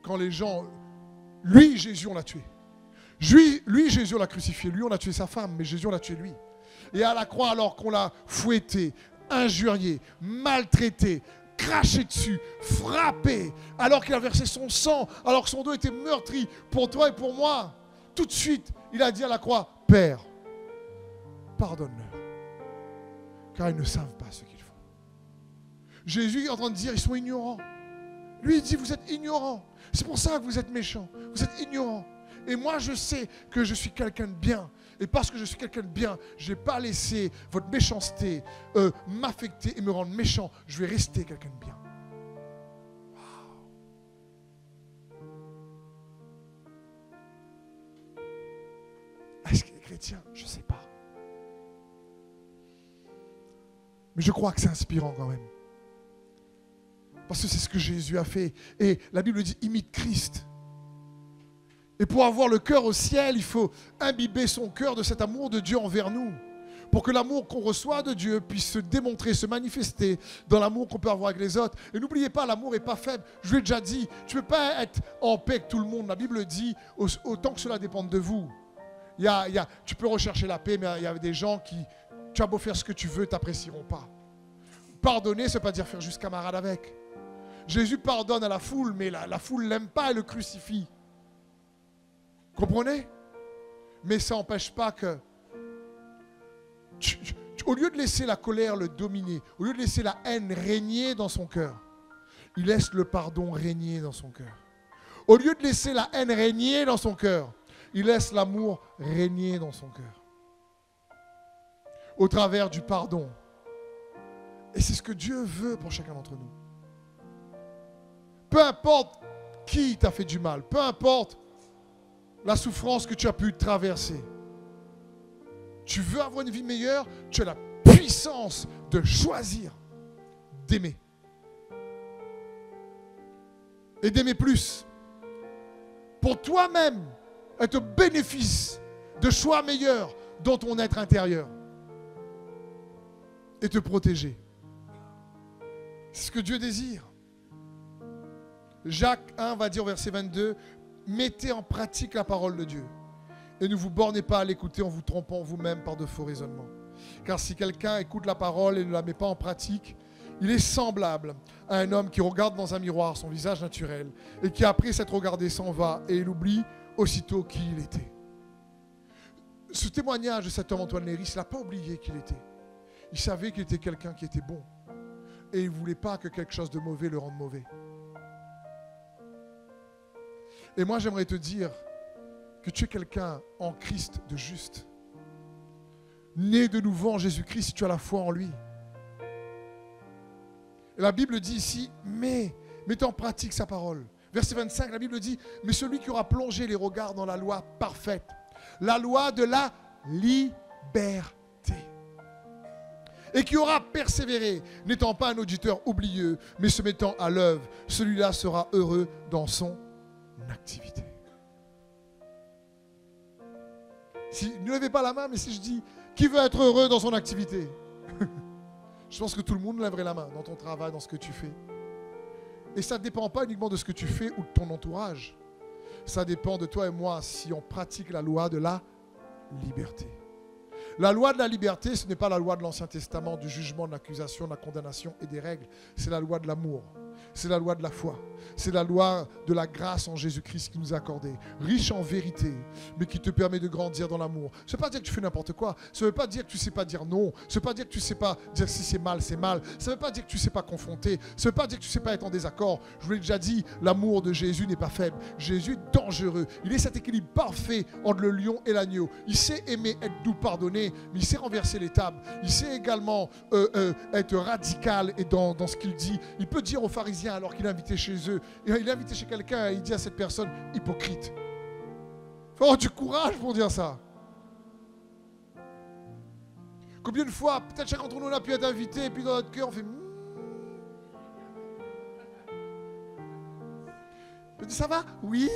Quand les gens... Lui, Jésus, on l'a tué. Lui, Jésus, on l'a crucifié. Lui, on a tué sa femme, mais Jésus, on l'a tué lui. Et à la croix, alors qu'on l'a fouetté, injurié, maltraité, craché dessus, frappé, alors qu'il a versé son sang, alors que son dos était meurtri pour toi et pour moi, tout de suite, il a dit à la croix, Père, pardonne-leur, car ils ne savent pas ce qu'ils font. Jésus est en train de dire, ils sont ignorants. Lui, il dit, vous êtes ignorants. C'est pour ça que vous êtes méchants. Vous êtes ignorants. Et moi, je sais que je suis quelqu'un de bien. Et parce que je suis quelqu'un de bien, je ne vais pas laisser votre méchanceté m'affecter et me rendre méchant. Je vais rester quelqu'un de bien. Wow. Est-ce qu'il est chrétien? Je ne sais pas. Mais je crois que c'est inspirant quand même. Parce que c'est ce que Jésus a fait. Et la Bible dit, imite Christ. Et pour avoir le cœur au ciel, il faut imbiber son cœur de cet amour de Dieu envers nous. Pour que l'amour qu'on reçoit de Dieu puisse se démontrer, se manifester dans l'amour qu'on peut avoir avec les autres. Et n'oubliez pas, l'amour n'est pas faible. Je vous l'ai déjà dit, tu ne peux pas être en paix avec tout le monde. La Bible dit, autant que cela dépende de vous. Tu peux rechercher la paix, mais il y a des gens qui, tu as beau faire ce que tu veux, ne t'apprécieront pas. Pardonner, ça ne veut pas dire faire juste camarade avec. Jésus pardonne à la foule, mais la foule ne l'aime pas et le crucifie. Comprenez? Mais ça n'empêche pas que, au lieu de laisser la colère le dominer, au lieu de laisser la haine régner dans son cœur, il laisse le pardon régner dans son cœur. Au lieu de laisser la haine régner dans son cœur, il laisse l'amour régner dans son cœur. Au travers du pardon. Et c'est ce que Dieu veut pour chacun d'entre nous. Peu importe qui t'a fait du mal, peu importe la souffrance que tu as pu traverser. Tu veux avoir une vie meilleure, tu as la puissance de choisir d'aimer. Et d'aimer plus. Pour toi-même, être au bénéfice de choix meilleurs dans ton être intérieur. Et te protéger. C'est ce que Dieu désire. Jacques 1 va dire au verset 22, mettez en pratique la parole de Dieu et ne vous bornez pas à l'écouter en vous trompant vous-même par de faux raisonnements. Car si quelqu'un écoute la parole et ne la met pas en pratique, il est semblable à un homme qui regarde dans un miroir son visage naturel et qui après s'être regardé s'en va et il oublie aussitôt qui il était. Ce témoignage de cet homme Antoine Léris, il n'a pas oublié qui il était. Il savait qu'il était quelqu'un qui était bon et il ne voulait pas que quelque chose de mauvais le rende mauvais. Et moi, j'aimerais te dire que tu es quelqu'un en Christ de juste. Né de nouveau en Jésus-Christ si tu as la foi en lui. Et la Bible dit ici, mettez en pratique sa parole. Verset 25, la Bible dit, mais celui qui aura plongé les regards dans la loi parfaite, la loi de la liberté, et qui aura persévéré, n'étant pas un auditeur oublieux, mais se mettant à l'œuvre, celui-là sera heureux dans son activité. Ne levez pas la main, mais si je dis qui veut être heureux dans son activité, je pense que tout le monde lèverait la main dans ton travail, dans ce que tu fais. Et ça ne dépend pas uniquement de ce que tu fais ou de ton entourage. Ça dépend de toi et moi si on pratique la loi de la liberté. La loi de la liberté, ce n'est pas la loi de l'Ancien Testament, du jugement, de l'accusation, de la condamnation et des règles. C'est la loi de l'amour. C'est la loi de la foi. C'est la loi de la grâce en Jésus-Christ qui nous a accordé. Riche en vérité, mais qui te permet de grandir dans l'amour. Ça ne veut pas dire que tu fais n'importe quoi. Ça ne veut pas dire que tu ne sais pas dire non. Ça ne veut pas dire que tu ne sais pas dire si c'est mal, c'est mal. Ça ne veut pas dire que tu ne sais pas confronter. Ça ne veut pas dire que tu ne sais pas être en désaccord. Je vous l'ai déjà dit, l'amour de Jésus n'est pas faible. Jésus est dangereux. Il est cet équilibre parfait entre le lion et l'agneau. Il sait aimer, être doux, pardonner, mais il sait renverser les tables. Il sait également être radical et dans ce qu'il dit. Il peut dire aux pharisiens alors qu'il est invité chez eux, il est invité chez quelqu'un et il dit à cette personne, hypocrite. Il faut avoir du courage pour dire ça. Combien de fois, peut-être chacun d'entre nous a pu être invité et puis dans notre cœur on fait Tu dis ça va? Oui.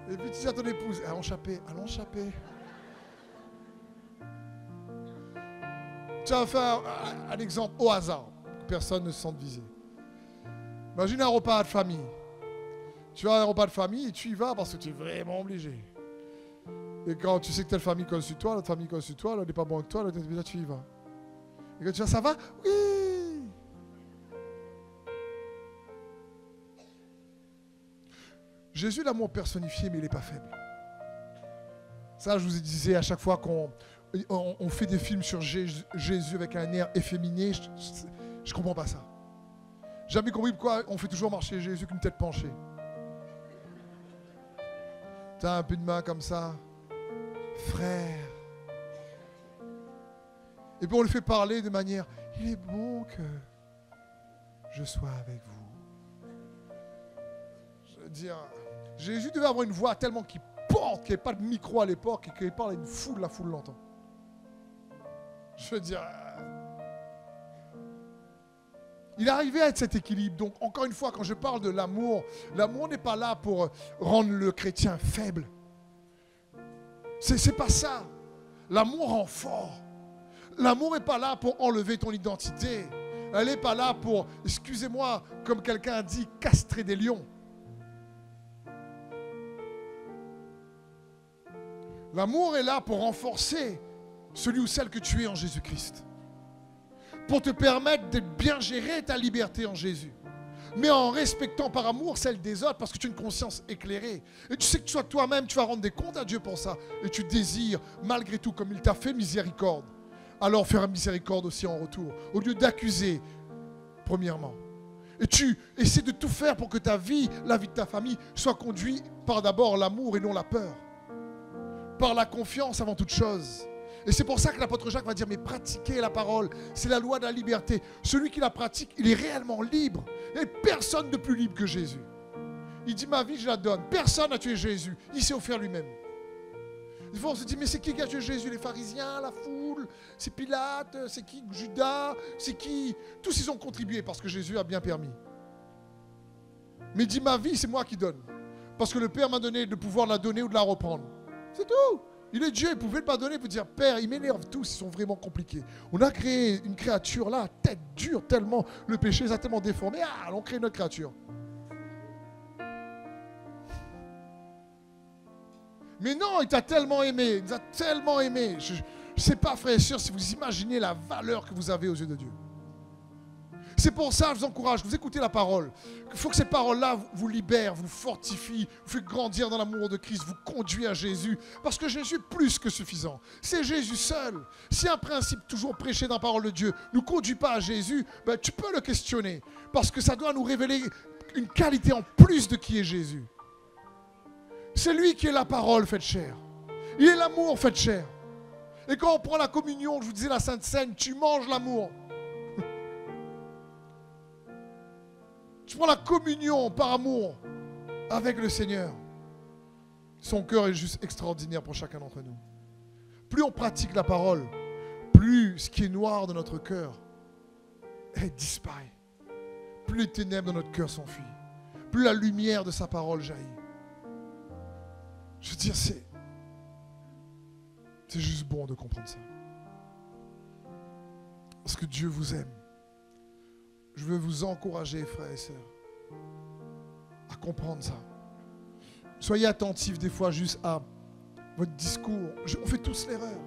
Et puis tu dis à ton épouse, allons chapper, allons chapper. Tu vas faire un exemple au hasard, que personne ne se sente visé. Imagine un repas de famille. Tu vas à un repas de famille et tu y vas parce que tu es vraiment obligé. Et quand tu sais que telle famille colle sur toi, l'autre famille colle sur toi, l'autre n'est pas bon que toi, l'autre déjà tu y vas. Et quand tu vas, ça va? Oui. Jésus, l'amour personnifié, mais il n'est pas faible. Ça, je vous disais à chaque fois qu'on fait des films sur Jésus avec un air efféminé, je ne comprends pas ça. Jamais compris pourquoi on fait toujours marcher Jésus qu'une tête penchée. Tu as un peu de main comme ça. Frère. Et puis on le fait parler de manière, il est bon que je sois avec vous. Je veux dire, Jésus devait avoir une voix tellement qu'il porte, qu'il n'y avait pas de micro à l'époque et qu'il parle à une foule, la foule l'entend. Je veux dire, il arrivait à être cet équilibre. Donc encore une fois, quand je parle de l'amour, l'amour n'est pas là pour rendre le chrétien faible. C'est pas ça. L'amour rend fort. L'amour n'est pas là pour enlever ton identité. Elle n'est pas là pour, excusez-moi, comme quelqu'un a dit, castrer des lions. L'amour est là pour renforcer celui ou celle que tu es en Jésus-Christ. Pour te permettre d'être bien géré ta liberté en Jésus. Mais en respectant par amour celle des autres, parce que tu as une conscience éclairée. Et tu sais que tu sois toi-même, tu vas rendre des comptes à Dieu pour ça. Et tu désires, malgré tout, comme il t'a fait miséricorde, alors faire miséricorde aussi en retour. Au lieu d'accuser, premièrement. Et tu essaies de tout faire pour que ta vie, la vie de ta famille, soit conduite par d'abord l'amour et non la peur. Par la confiance avant toute chose. Et c'est pour ça que l'apôtre Jacques va dire, mais pratiquez la parole, c'est la loi de la liberté. Celui qui la pratique, il est réellement libre. Et personne de plus libre que Jésus. Il dit, ma vie, je la donne. Personne n'a tué Jésus. Il s'est offert lui-même. Des fois, on se dit, mais c'est qui a tué Jésus? Les pharisiens, la foule, c'est Pilate, c'est qui Judas, c'est qui? Tous ils ont contribué parce que Jésus a bien permis. Mais il dit, ma vie, c'est moi qui donne. Parce que le Père m'a donné de pouvoir la donner ou de la reprendre. C'est tout. Il est Dieu, il pouvait le pardonner pour dire, Père, ils m'énervent tous, ils sont vraiment compliqués. On a créé une créature là, tête dure tellement, le péché les a tellement déformés, on crée une autre créature. Mais non, il t'a tellement aimé, il nous a tellement aimé. Je ne sais pas, frères et sœurs, si vous imaginez la valeur que vous avez aux yeux de Dieu. C'est pour ça que je vous encourage, vous écoutez la parole. Il faut que cette parole-là vous libère, vous fortifie, vous fait grandir dans l'amour de Christ, vous conduit à Jésus. Parce que Jésus est plus que suffisant. C'est Jésus seul. Si un principe toujours prêché dans la parole de Dieu ne conduit pas à Jésus, ben, tu peux le questionner. Parce que ça doit nous révéler une qualité en plus de qui est Jésus. C'est lui qui est la parole faite chair. Il est l'amour fait chair. Et quand on prend la communion, je vous disais la Sainte Seine, tu manges l'amour. Tu prends la communion par amour avec le Seigneur. Son cœur est juste extraordinaire pour chacun d'entre nous. Plus on pratique la parole, plus ce qui est noir dans notre cœur disparaît. Plus les ténèbres dans notre cœur s'enfuient. Plus la lumière de sa parole jaillit. Je veux dire, c'est juste bon de comprendre ça. Parce que Dieu vous aime. Je veux vous encourager, frères et sœurs, à comprendre ça. Soyez attentifs des fois juste à votre discours. On fait tous l'erreur.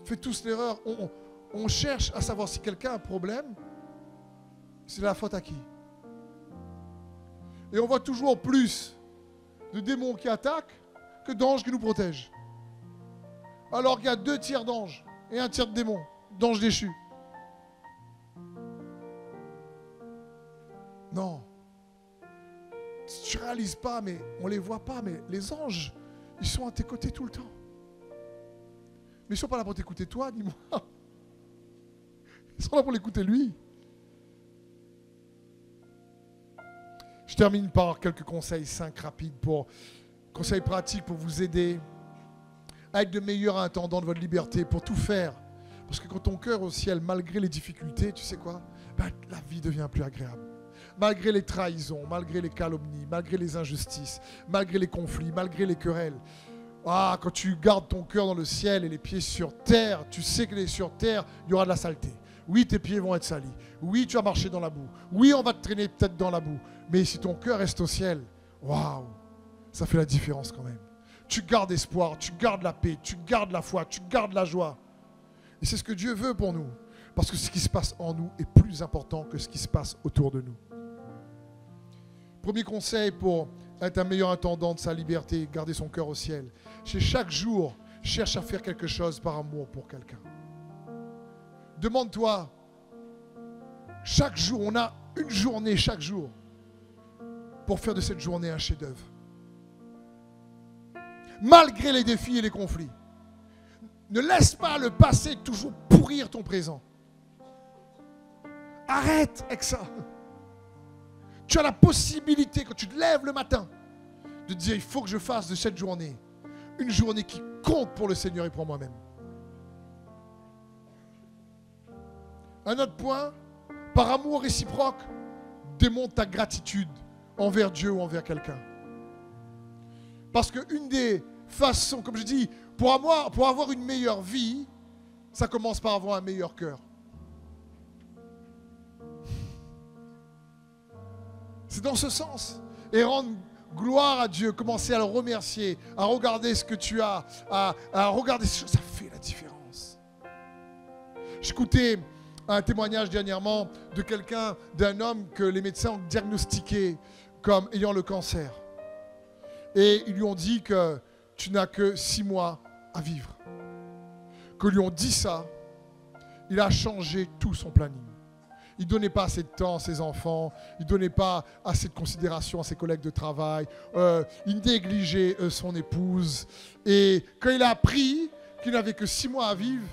On fait tous l'erreur. on cherche à savoir si quelqu'un a un problème, c'est la faute à qui? Et on voit toujours plus de démons qui attaquent que d'anges qui nous protègent. Alors qu'il y a 2 tiers d'anges et 1 tiers de démons, d'anges déchus. Non. Tu ne réalises pas, mais on ne les voit pas, mais les anges, ils sont à tes côtés tout le temps. Mais ils ne sont pas là pour t'écouter toi, ni moi. Ils sont là pour l'écouter lui. Je termine par quelques conseils 5 rapides, conseils pratiques pour vous aider à être de meilleurs intendants de votre liberté, pour tout faire. Parce que quand ton cœur est au ciel, malgré les difficultés, tu sais quoi? La vie devient plus agréable. Malgré les trahisons, malgré les calomnies, malgré les injustices, malgré les conflits, malgré les querelles. Quand tu gardes ton cœur dans le ciel et les pieds sur terre, tu sais que sur terre, il y aura de la saleté. Oui, tes pieds vont être salis. Oui, tu vas marcher dans la boue. Oui, on va te traîner peut-être dans la boue. Mais si ton cœur reste au ciel, waouh, ça fait la différence quand même. Tu gardes espoir, tu gardes la paix, tu gardes la foi, tu gardes la joie. Et c'est ce que Dieu veut pour nous. Parce que ce qui se passe en nous est plus important que ce qui se passe autour de nous. Premier conseil pour être un meilleur intendant de sa liberté, garder son cœur au ciel. C'est chaque jour, cherche à faire quelque chose par amour pour quelqu'un. Demande-toi, chaque jour, on a une journée chaque jour pour faire de cette journée un chef-d'œuvre. Malgré les défis et les conflits. Ne laisse pas le passé toujours pourrir ton présent. Arrête avec ça. Tu as la possibilité, quand tu te lèves le matin, de te dire, il faut que je fasse de cette journée une journée qui compte pour le Seigneur et pour moi-même. Un autre point, par amour réciproque, démontre ta gratitude envers Dieu ou envers quelqu'un. Parce qu'une des façons, comme je dis, pour avoir une meilleure vie, ça commence par avoir un meilleur cœur. C'est dans ce sens. Et rendre gloire à Dieu, commencer à le remercier, à regarder ce que tu as, à regarder ce que ça fait la différence. J'écoutais un témoignage dernièrement de quelqu'un, d'un homme que les médecins ont diagnostiqué comme ayant le cancer. Et ils lui ont dit que tu n'as que 6 mois à vivre. Que lui ont dit ça, il a changé tout son planning. Il ne donnait pas assez de temps à ses enfants, il ne donnait pas assez de considération à ses collègues de travail, il négligeait son épouse. Et quand il a appris qu'il n'avait que 6 mois à vivre,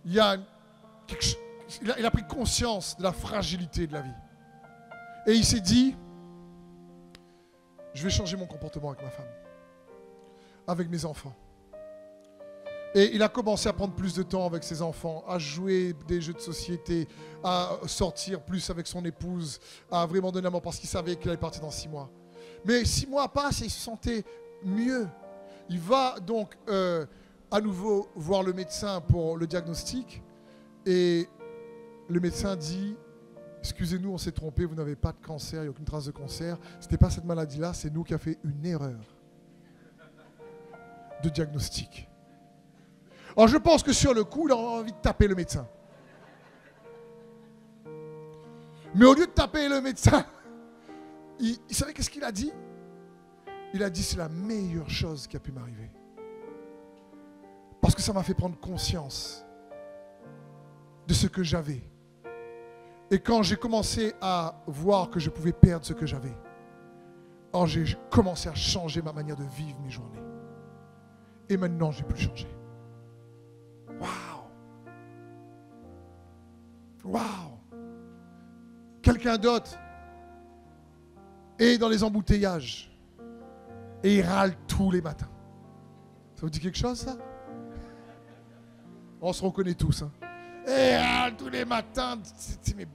il a pris conscience de la fragilité de la vie. Et il s'est dit, je vais changer mon comportement avec ma femme, avec mes enfants. Et il a commencé à prendre plus de temps avec ses enfants, à jouer des jeux de société, à sortir plus avec son épouse, à vraiment donner amour parce qu'il savait qu'il allait partir dans 6 mois. Mais 6 mois passent et il se sentait mieux. Il va donc à nouveau voir le médecin pour le diagnostic. Et le médecin dit, excusez-nous, on s'est trompé, vous n'avez pas de cancer, il n'y a aucune trace de cancer. Ce n'était pas cette maladie-là, c'est nous qui avons fait une erreur de diagnostic. Alors je pense que sur le coup, il a envie de taper le médecin. Mais au lieu de taper le médecin, il savait qu'est-ce qu'il a dit? Il a dit, c'est la meilleure chose qui a pu m'arriver. Parce que ça m'a fait prendre conscience de ce que j'avais. Et quand j'ai commencé à voir que je pouvais perdre ce que j'avais, alors j'ai commencé à changer ma manière de vivre mes journées. Et maintenant, je n'ai plus changé. Waouh! Waouh! Quelqu'un d'autre est dans les embouteillages et il râle tous les matins. Ça vous dit quelque chose, ça? On se reconnaît tous. Hein? Et il râle tous les matins. C'est mes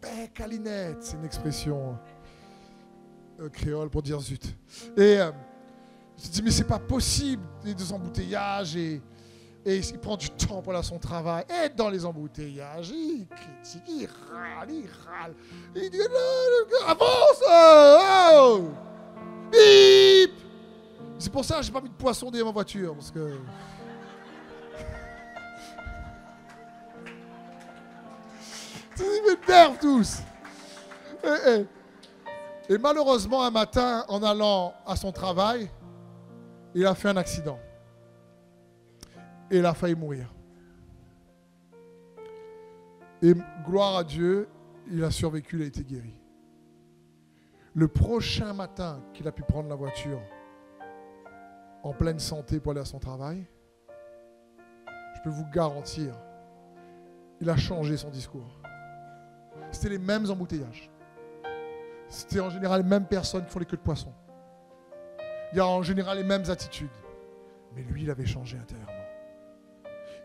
becs à linettes. C'est une expression créole pour dire zut. Et je dis, mais c'est pas possible, les 2 embouteillages et il prend du temps pour aller à son travail. Et dans les embouteillages, il critique, il râle. Il dit, avance! Oh! Bip! C'est pour ça que j'ai pas mis de poisson dans ma voiture. Parce que... m'énervent tous. Et malheureusement, un matin, en allant à son travail, il a fait un accident. Et il a failli mourir. Et gloire à Dieu, il a survécu, il a été guéri. Le prochain matin qu'il a pu prendre la voiture en pleine santé pour aller à son travail, je peux vous garantir, il a changé son discours. C'était les mêmes embouteillages. C'était en général les mêmes personnes qui font les queues de poisson. Il y a en général les mêmes attitudes. Mais lui, il avait changé intérieurement.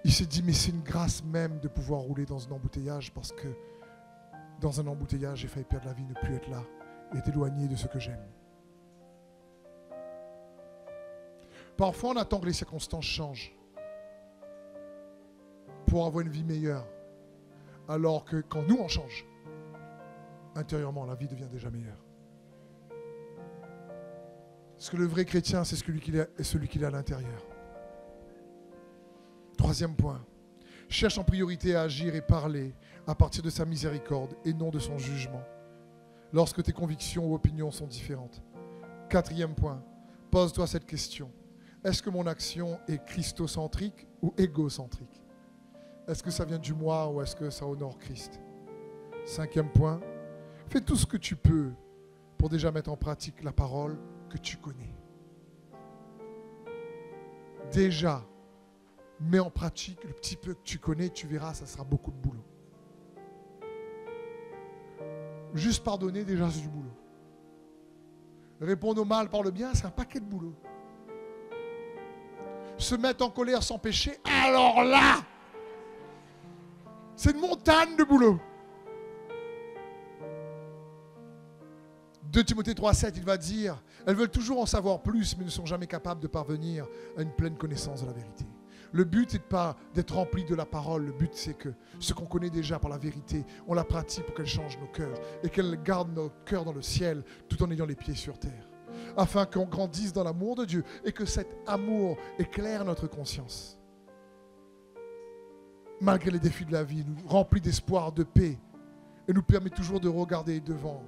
Il s'est dit, mais c'est une grâce même de pouvoir rouler dans un embouteillage parce que dans un embouteillage, j'ai failli perdre la vie, ne plus être là et être éloigné de ce que j'aime. Parfois, on attend que les circonstances changent pour avoir une vie meilleure. Alors que quand nous, on change, intérieurement, la vie devient déjà meilleure. Parce que le vrai chrétien, c'est celui qu'il est à l'intérieur. Troisième point. Cherche en priorité à agir et parler à partir de sa miséricorde et non de son jugement, lorsque tes convictions ou opinions sont différentes. Quatrième point. Pose-toi cette question. Est-ce que mon action est christocentrique ou égocentrique? Est-ce que ça vient du moi ou est-ce que ça honore Christ? Cinquième point. Fais tout ce que tu peux pour déjà mettre en pratique la parole que tu connais. Déjà, mets en pratique le petit peu que tu connais, tu verras, ça sera beaucoup de boulot. Juste pardonner, déjà, c'est du boulot. Répondre au mal par le bien, c'est un paquet de boulot. Se mettre en colère sans péché, alors là, c'est une montagne de boulot. 2 Timothée 3,7, il va dire, elles veulent toujours en savoir plus, mais ne sont jamais capables de parvenir à une pleine connaissance de la vérité. Le but n'est pas d'être rempli de la parole, le but c'est que ce qu'on connaît déjà par la vérité, on la pratique pour qu'elle change nos cœurs et qu'elle garde nos cœurs dans le ciel tout en ayant les pieds sur terre. Afin qu'on grandisse dans l'amour de Dieu et que cet amour éclaire notre conscience. Malgré les défis de la vie, nous remplit d'espoir, de paix et nous permet toujours de regarder devant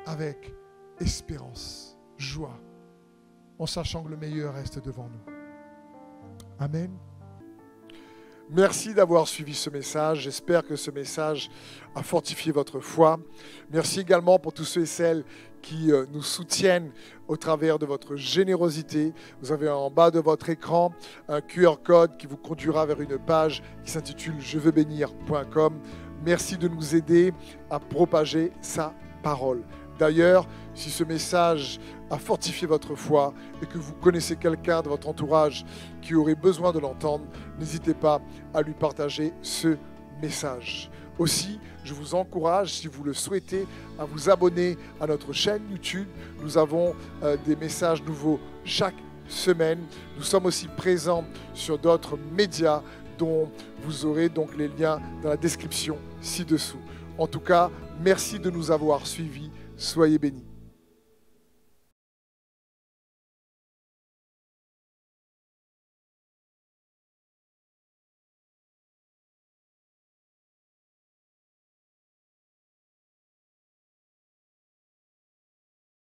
avec espérance, joie, en sachant que le meilleur reste devant nous. Amen. Merci d'avoir suivi ce message. J'espère que ce message a fortifié votre foi. Merci également pour tous ceux et celles qui nous soutiennent au travers de votre générosité. Vous avez en bas de votre écran un QR code qui vous conduira vers une page qui s'intitule jeveubénir.com. Merci de nous aider à propager sa parole. D'ailleurs, si ce message a fortifié votre foi et que vous connaissez quelqu'un de votre entourage qui aurait besoin de l'entendre, n'hésitez pas à lui partager ce message. Aussi, je vous encourage, si vous le souhaitez, à vous abonner à notre chaîne YouTube. Nous avons des messages nouveaux chaque semaine. Nous sommes aussi présents sur d'autres médias dont vous aurez donc les liens dans la description ci-dessous. En tout cas, merci de nous avoir suivis. Soyez bénis.